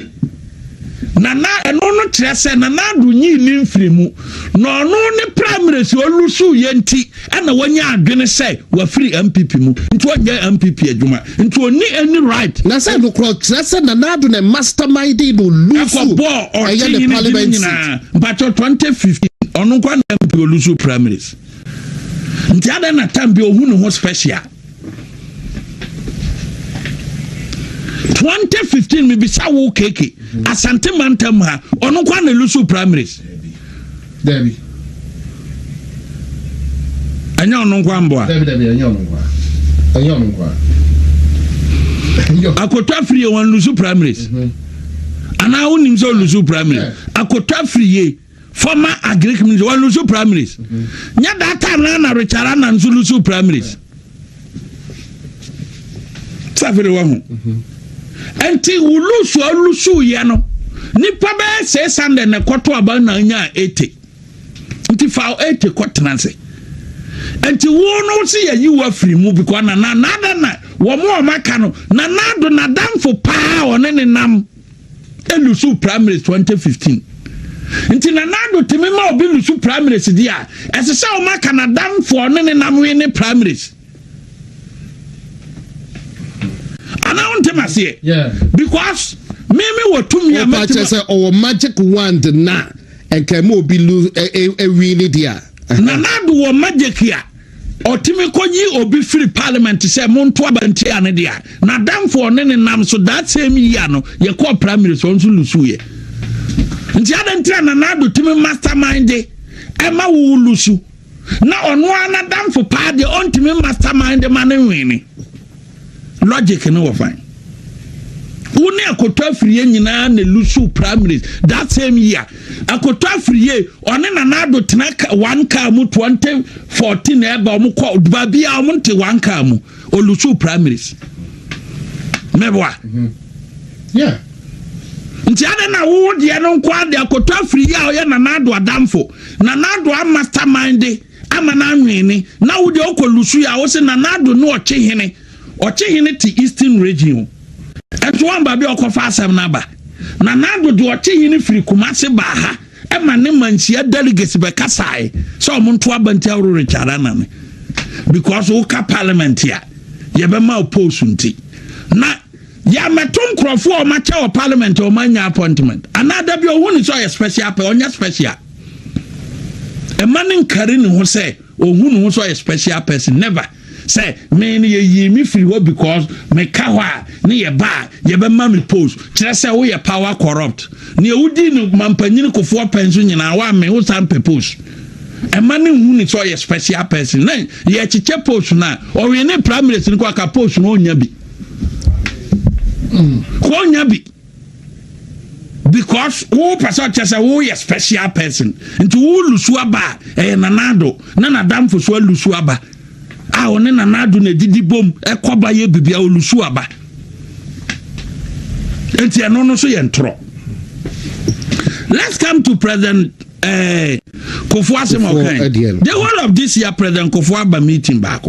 na eno no kire say na nado nyi ni mfiri mu no no ne primary so olusu ye nti na wanya adwene say wa free MPP mu nti wanya MPP adwuma nti oni any right na say no cross say na nado na mastermind no lusu aye the parliament but 2015 ono kwa na MPP olusu primaries nti ada na tambe ohunu ho special 2015 me bisa wo keke asante mantam ha ono kwa na lusu primaries Debbie anya ono kwa mboa Debbie anya ono kwa akotwa free one lusu primaries ana unim so lusu primaries akotwa free former agriculture one lusu primaries nya data na richara na lusu primaries safere wa hu enti ulusu ye no nipa be say sande ne kwoto aba na nya 80 nti fa 80 kwotnanse enti wo no si ya yi wa free mu because na wo mo maka no na nado na damfo pa one ne nam elusu primaries 2015 nti na nado timi ma obi lusu primaries dia ese se o maka na damfo one ne nam we ne primaries ana unte masie because me wotum ya matter say our magic wand na enke mo obi lu really dia na nado wo magic ya otimi konyi obi free parliament say monto abanti ane dia na damfo ne nam so that same year no ye call primary so nso lusu ye nti adantra na nado timi mastermind ema wo lusu na ono ana damfo pa de ontimi mastermind ma ne wini logic no wo fine woni akotwa free nyina na lusu primaries that same year akotwa free one na nado tena one car mu 2014 eba omu ko babia omu nte one car mu olusu primaries mebwa yeah nti ada na wo de no kwa de akotwa free ya oye na nado adamfo na nado a mastermind ama na nwini na wo de okolusu ya wo se na nado no ochehene ti eastern region eto amba bi okofa asem na ba na nado de ochehene firi Kumasi ba ha e ma ne manchia delegates be kasai so omonto abanti awro richara na me because wo ka parliament ya ye be ma oppose nti na ya metom krofo o ma cha o parliament o manya appointment another bi ohunu so ye special pe onya special e manin kare ni ho say ohunu ho so ye special person never say me ye me free wo because me ka ho a ne ye ba ye be ma me post kire say wo ye power corrupt ne udi no mampanyini kofo penso nyina wa me wo san purpose e mani hu ni so ye special person na ye chiche post na o we ne primaries ni ko aka post no onya bi ko onya bi because wo person chese wo ye special person nti wo lusu aba e na nado na nadamfo so lusu aba a one na nado na didi bom e koba ye bibia olusu aba enti eno no so ye ntro. Let's come to President Kofu asem okay. The whole of this year President Kofu Aba meeting back.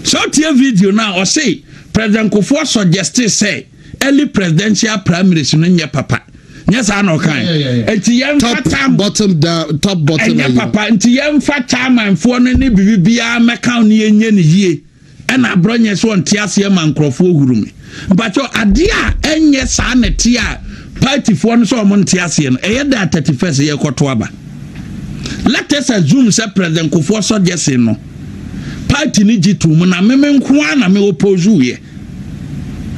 So tie video now or say President Kofu suggested say early presidential primaries no nye papa. Yes I know kind. Enti yem top bottom down top bottom. Enya papa enti yem fa chairman fo no ne bibia meka no yenye ne yie. E na Abronye so ntiase e man krofo ohurumi. But ade a enye saa ne tie a party fo no so mo ntiase no eye da 31st ye koto aba. Let us assume say President Kofu suggest no. Party ni jitu mu na meme nko na me oppose ye.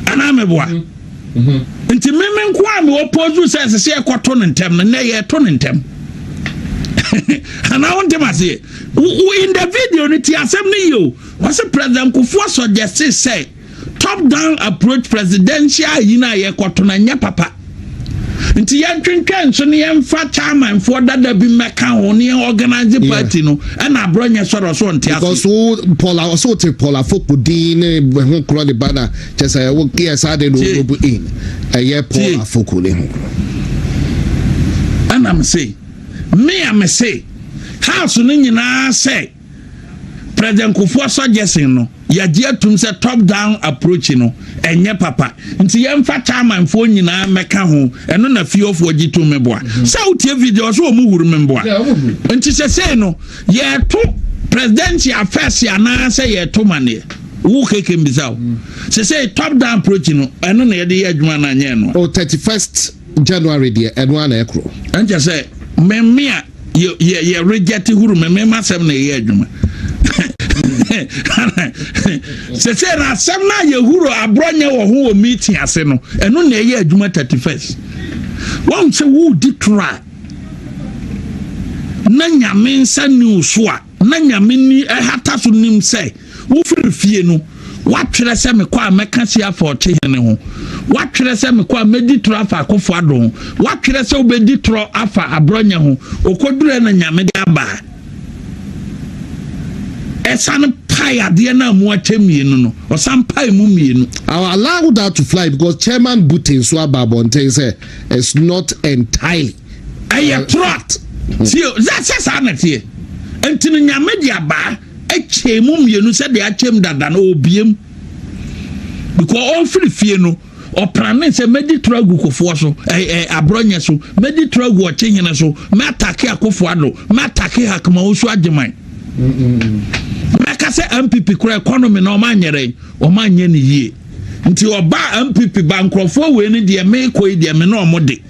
Ana me boa. Nti meme nko a me oppose say se ekoto ne ntem na ye to ne ntem. And I want to say, in the video, it was a President Kofu suggested say, top down approach presidential, ye kotona papa. Nti ye twentwen so ne ye mfa chairman for that be meka on ye organize the party no and Abronye so ntia. Because Paula also take Paula Fokudin ho kro de bana just say wo KSA de no in a ye Paula Fokudin. And I'm say me say house no nyina say President Kofu suggesting no ya dia tum say top down approach no enye papa nti ye mfa chairman fo nyina meka ho eno na fie of wagitu meboa say utie video so mu huru meboa nti say no ye to presidential affairs ya na say ye to mane wo keke mbisa say top down approach no eno na ye de adwuma na nye no 31st January dia eno na ekro anja say memia ye reject huru memma sem na ye adwuma se na sem na ye huru Abronye wo ho meeting ase no eno na ye adwuma 31st won se wo di try na nyame nsa ni so a na nyame ni hata so nim se wo fie no watwere se me kwa meka sia for chehene ho watwere se me kwa meditro afa akofo adon watwere se obeditro afa Abronye ho okodure na nyame de aba esan pai ade na mu atemienu no osan pai mu mienu. I allow that to fly because Chairman Butin so ababonte say it's not entirely a threat. See that's sanity entinu nyame de aba eche mu mienu se de achem dada na obiem because all free fie no oprane se meditro agu Kofu so Abronye so meditro agu ochehene so me atake akofo ado me atake hakma osu ageman meka se MPP kura economy na o manyere o manye ne yie nti oba MPP bankrofo we ne de me koi de me na omode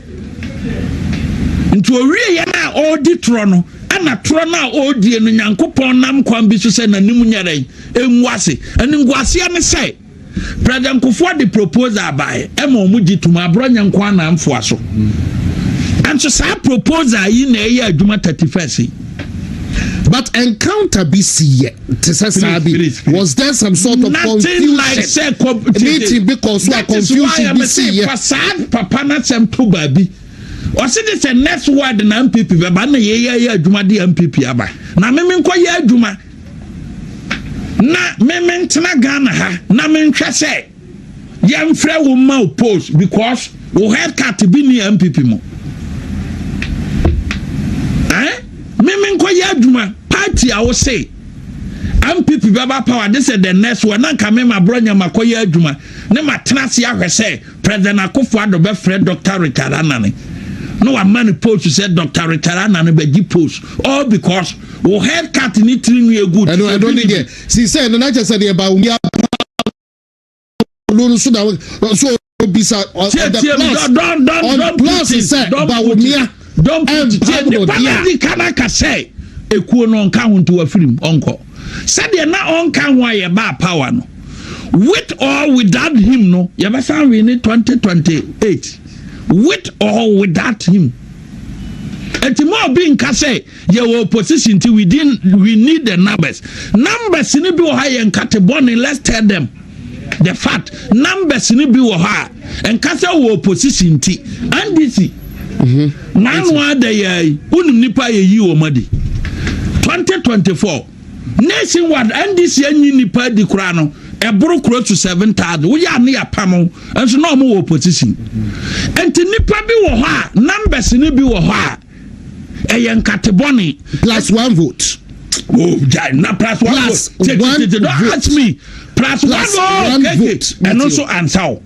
nti owie ya na auditro no ana tro na odie no Nyankopon nam kwan bi so se na nim nyere enwase ani ngwase ne se President Kofu de proposal by ema omu gituma Abronye nkwa na mfo so and so sa proposal yi na ye adwuma 31st. But encounter BC was there some sort of nothing confusion? Like say meeting because we are confusion BC. Fasad papa na sem to baby. O say this next word na MPP be ba na ye adwuma de MPP aba. Na me nko ye adwuma. Na me ntena Ghana ha na me nhwe say ye mfre wo ma oppose because we head cat bi ni MPP mo. Me nko ye adwuma party I will say MPP baba power this is the next one na nka me Abronye makoye adwuma ne matenase ahwe say President Akufo Addo be friend Dr. Richard Anane no one man post to say Dr. Richard Anane be gi post all because we head cat ni tiri good. I don't need it. See say no na just say about we are so bisa on the plus say about we don't the kanaka say ekuo no nka ho nto afirim onko said na onka ho aye ba power no with or without him no you be san we in 2028 with or without him etimo bi nka say your opposition till we need the numbers ni bi wo ha ye nkate born let's tell them the fact numbers ni bi wo ha enka say wo opposition ti ndc nanwa da yayi unim nipa ye yi o madi 2024 nationwide NDC anyi nipa di kura no eboro close to 7,000 we ya ne yapam enso na omo opposition enti nipa bi wo ho a numbers ni bi wo ho a eyen kateboni plus 1 vote. Oh, na plus 1 vote. Don't ask me. Plus 1 vote. And also answer.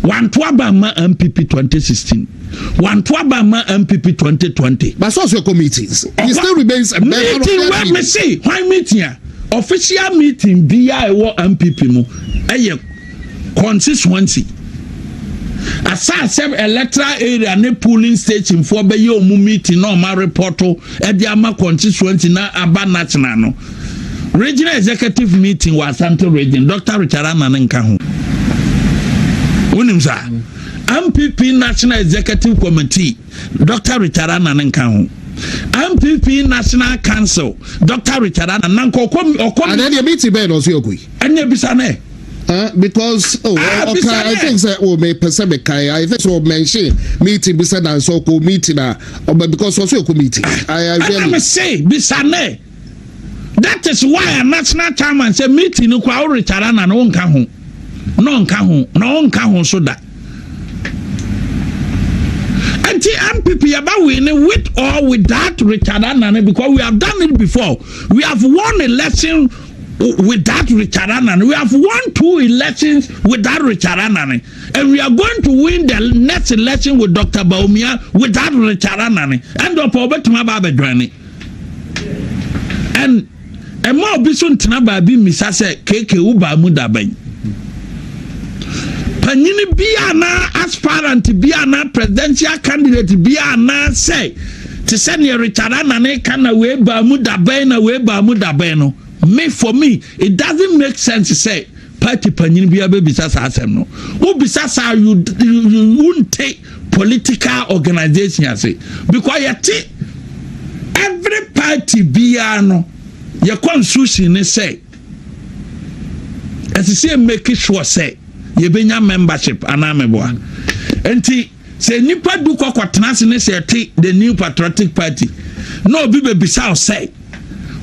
1 to Abama MPP 2016. 1 to Abama MPP 2020. But what's your committees? He still remains a member of meeting. Where me see? Why meeting? Official meeting. BIO MPP mo. Aye, constituency. Asase electoral area ne polling station for be yo mu meeting no ma report e di ama constituency na aba national no regional executive meeting was Santo region Dr. Richard Anane nka ho unim sa MPP national executive committee Dr. Richard Anane nka ho MPP national council Dr. Richard Anane nka and then the meeting be no so yokui anya bisa na because okay, I think that may Pacific I think so mention meeting beside and so called meeting because also a meeting. I really say bisane. That is why a national chairman say meeting no kwa Richard na no nka ho. No nka ho so that. Anti MPP about winning with or without Richard Anane because we have done it before. We have won election without Richard Anane. We have won 2 elections without Richard Anane. And we are going to win the next election with Dr. Baumia without Richard Anane. And the power to my baby journey. And more bison tinababi misase keke uba muda ben. Panini biana aspirant biana presidential candidate biana say to send your Richard Anane kana we ba muda ben na we ba muda ben. For me, it doesn't make sense to say party panyin biya be bisa sa asem no. Wo bisa sa you won't take political organization as it because yet every party biya no your constitution ne say as say make sure say you benya membership anameboa. Enti say nipa du kwatena se ne say the New Patriotic Party no bi be bisa say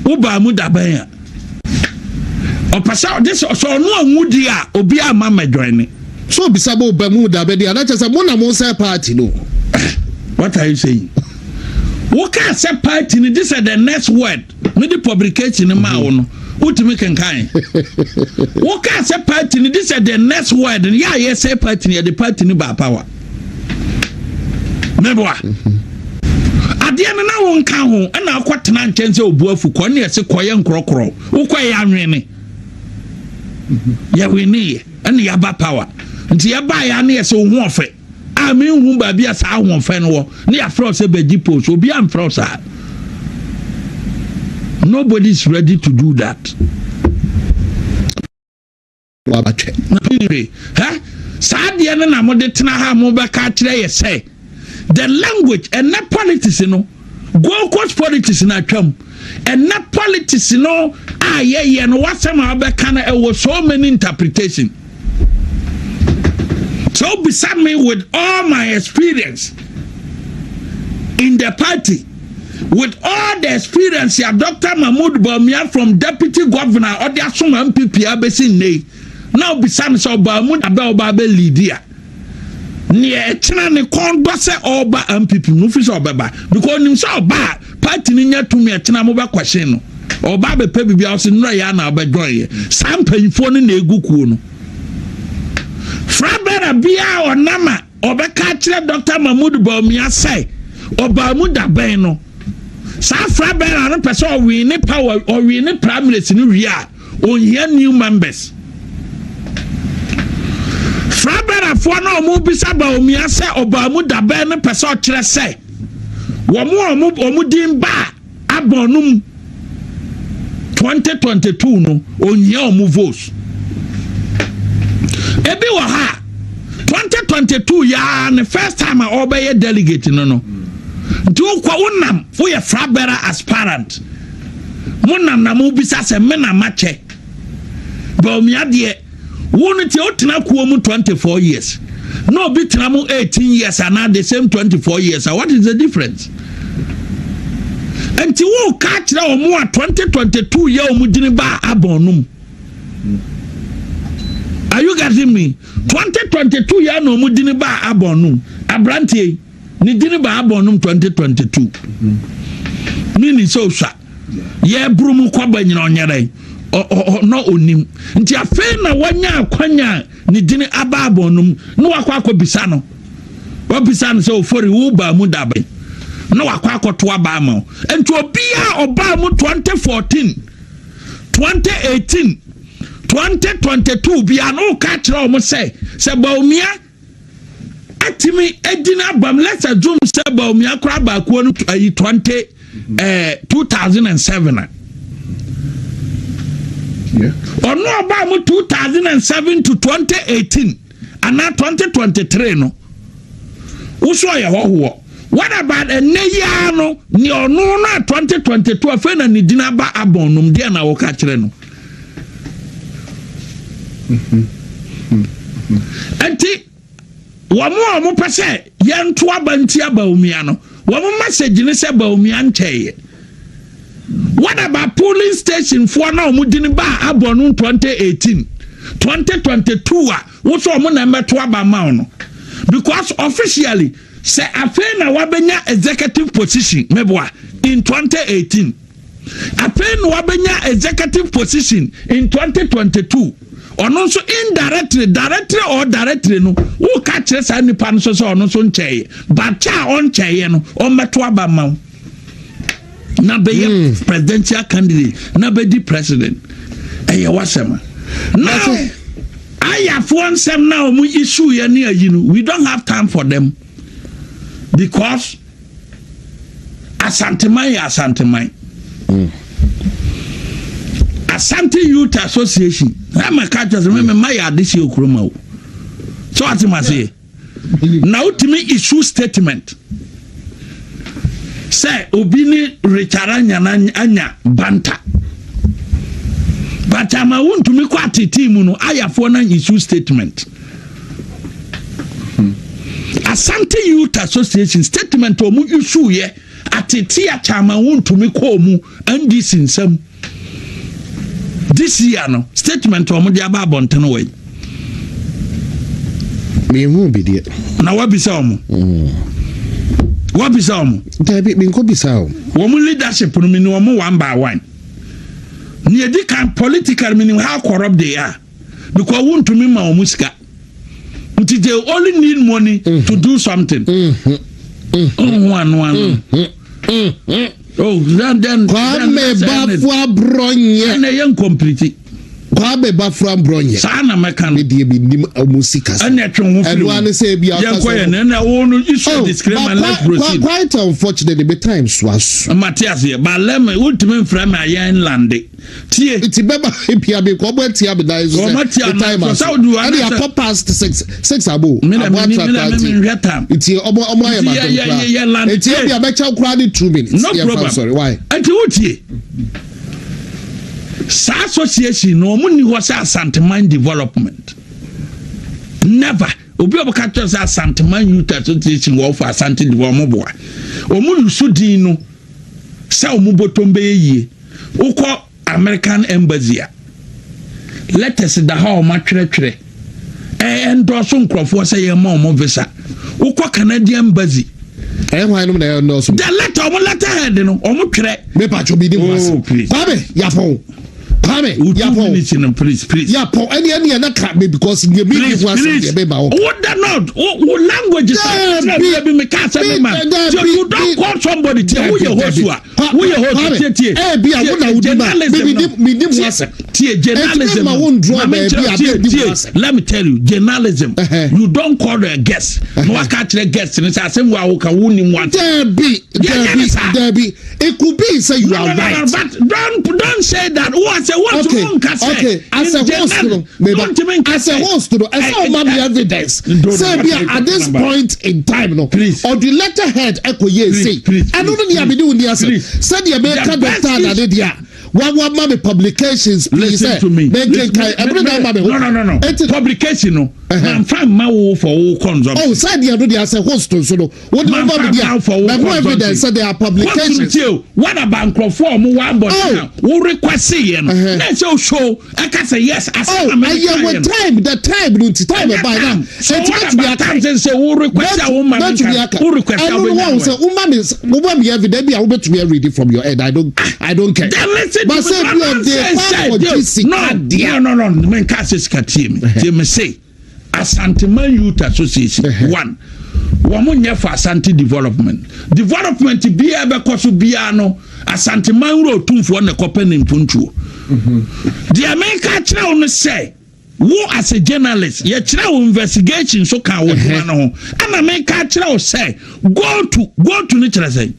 wo ba mu da ban opasa this so no anwudi a obi ama medwene so bisabo Bermuda be dia that is a mo say party no. What are you saying? What can say party ni this is the next word me the publication ma wo no utimi kenkan. What can say party ni this is the next word yeah yes say party ni the party ni ba power meboa ade na won kan ho na akwatena nkyɛn sɛ obuafu kɔ ne yɛse kɔyɛ nkrɔkrɔ wokɔ yɛ anwene ya wini and yaba power nti yaba ya na yɛse wo ho ɔfɛ a me hu ba bia sa ho ɔfɛ no wo ne ya fro sɛ bagi post obi am fro sa. Nobody is ready to do that. Wabache ha sa de na mo de tena ha mo ba ka kyerɛ yɛ sɛ the language and not politics no go coach politics na twam and not politics no yeah no what some abekana it was so many interpretation. So beside me with all my experience in the party with all the experience ya Dr. Mahmoud Bawumia from deputy governor or the Asuma MPP abesi nei now beside me so Bawumia abe leader near China ne kondo se oba MPP no fi so obeba because nim so oba party ni nya tumi e China mo ba question no oba be pe bibia o se no ya na obedwoye sam panfo no na egukuo no frabera bia onama obeka kire Dr. Mahmoud Bawumia say oba mu da ben no sa frabera no person o wi ni power o wi ni primaries no wi a on here new members. Frabera for no mo bisa Bawumia se oba mu da ben no person kire say wo mo din ba abonum 2022 no onye o mu votes ebi wa ha 2022 ya the first time I obey delegate no do kwa unam for your frabera aspirant munam na mo bisa se me na mache Bawumia de wonu ti otena kuo mu 24 years no bi tena mu 18 years and now the same 24 years. What is the difference? Enti wo ka kira o mu 2022 year o mu gini ba abonum Are you getting me? 2022 ya no mu dini ba abonum. Abrante ni dini ba abonum 2022. Nini so sha. Ye brumu kwaba nyina onyere. No onim. Nti afi na wanya akwanya ni dini aba abonum. No wakwa akobisa no. Wabisa no so ofori wo ba mu dabe. No wakwa akoto aba ma. Enti obia oba mu 2014, 2018, 2022 bia no ka kire o mo say Baumia atimi edina bam let's assume say Baumia kra ba ko no 2007 yeah ono ba mu 2007 to 2018 and 2023 no uso ya ho. What about a neya no ni ono na 2022 afa na ni dina ba abonum de na wo ka kire no. Enti wamo pese yento abanti Baumia no wamo message ni se Baumia ncheye. What about polling station for na omudini ba abonu 2018 2022 a wo so omo na meto aba ma no because officially say afen na wabenya executive position meboa in 2018 afen na wabenya executive position in 2022 ono so indirectly directly no wo ka kire sa nipa no so ono so ncheye but cha on cheye no o meto aba ma na be presidential candidate na be the president eye wasema now aya for some now mu issue ya ne ayi no we don't have time for them because Asante Asante Youth Association I'm a catcher remember my adisi okroma o so what you must say now ultimate issue statement say obini recharanya anya banta but ama won't me kwati team no ayafo na issue statement Asante Youth Association statement omu issue ye atete a chama won't me ko mu and this in some this year no statement omu dia ba bonten we me hu bi de na wabisa omu wabisa omu Dabi me ko bisa o omu leadership no me no omu one by one ni edi kan political meaning how corrupt they are because won't me ma omu sika until they only need money to do something oh then Kwame Abronye and they complete Kwame Abronye sana mekan me die bi nim musika and one say bi na wonu issue disclaimer and let's proceed quite unfortunately the time swas Matthias here but let me ultimate frame ayen lande tie it beba epia be ko bo tia be dai so the time so do and ya pop past 6 abo me time it omo aye ma it e be cha kura ni 2 minutes no problem sorry why anti utie sa association no mo ni ho sa Santeman development never obi obaka to sa Santeman Youth Association wo for Asante development boa omo lusu din no sa omo botombe yie ukọ American embassy let us da ha o matwetwere endorse nkrofo say ye ma omo visa ukọ Canadian embassy why no na endorse the letter omo letterhead no omo twere me pa cho bi di was Kwame Yapong Kwame Yapong please Yapong any na ka me because you be was the be ba what that not what language is that be me ka say man so you don't call somebody who your host who your host tie be a wona wudi me dim was tie journalism let me tell you journalism you don't call a guest no aka kire guest ni say asem wa wo ka woni what there be it could be say you are right but don't say that okay as a host to as a man evidence say be at this point in time no please or the letterhead ekoye say I don't know the abidi uni say said the American doctor na dey one publications please listen to me no publication no man fan ma wo for wo consumption. Oh, side the other say host so no. What man fan for wo evidence say there are publications. What about Crawford mo one but now wo request here no. Let's show I can say yes as American. The time by now. So what about time say wo request a woman wo request a woman. So woman me evidence be I will to read it from your head. I don't care. But say no men cast is team. They say Asanteman Youth Association one woman for Asante development be ebe koso bia no Asanteman ro tumfo na kopen impuntuo the America kira on say wo as a journalist ye kira investigation so kan wo duma no ho ana America kira o say go to ni kira say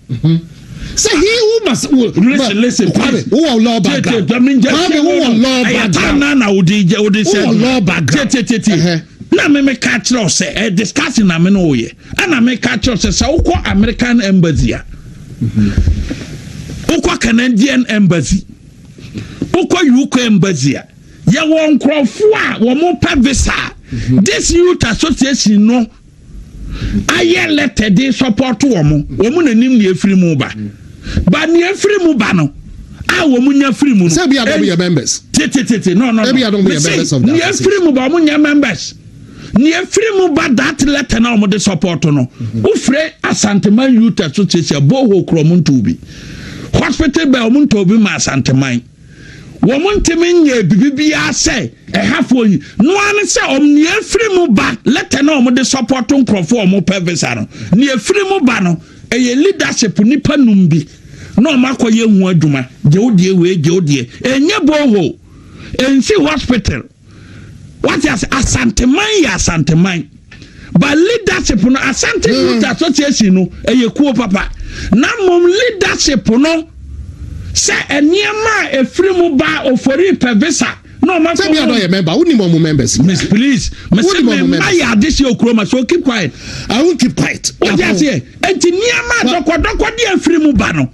say he who must listen who are law background who are law background na odi say law background na me catch us say discussing na me no ye ana me catch us say ukọ American embassy ukọ Canadian embassy ukọ UK embassy ya won krofo a wo mo pa visa this youth association no aye letter dey support wo mo nanim ne afiri mu ba ne afiri mu ba no a wo mo nya afiri mu no say be your members no maybe I don't be members of that ne afiri mu ba mo nya members near free mu ba that letter na mo de support no ufre Asanteman Youth Association boho kromuntu bi hospital ba omuntu obi ma Asanteman wo montemi nye bibia say e hafo yi no an say near free mu ba letter na mo de support nkrofo mo pevisa no near free mu ba no eye leadership nipa numbi no makoye hu adwuma je odie enye boho ensi hospital. What is Asanteman? But leadership no Asante Youth Association no kuo papa. Na mom leadership no say eniema efiri mu ba ofori pevisa. No man say we are not a member. Who need more members? Miss please. I this your chroma so keep quiet. I won't keep quiet. What you say? Enti niema dokwadokwa di efiri mu ba no.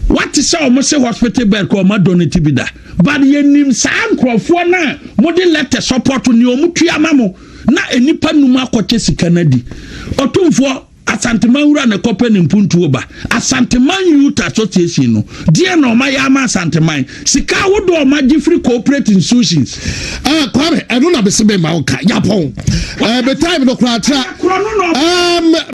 What is almost say hospital bed ko ma donate bi da. But ye nim sa nkrofo na mo de letter support ni omutua mamo na enipa numa akoche sika na di otumfo Asanteman wura na kopen impuntuo ba Asanteman Youth Association no die na oma ya ma Asanteman sika wodo oma gifree cooperative institutions kwame eno na be se be ma oka Agyapong be time no kra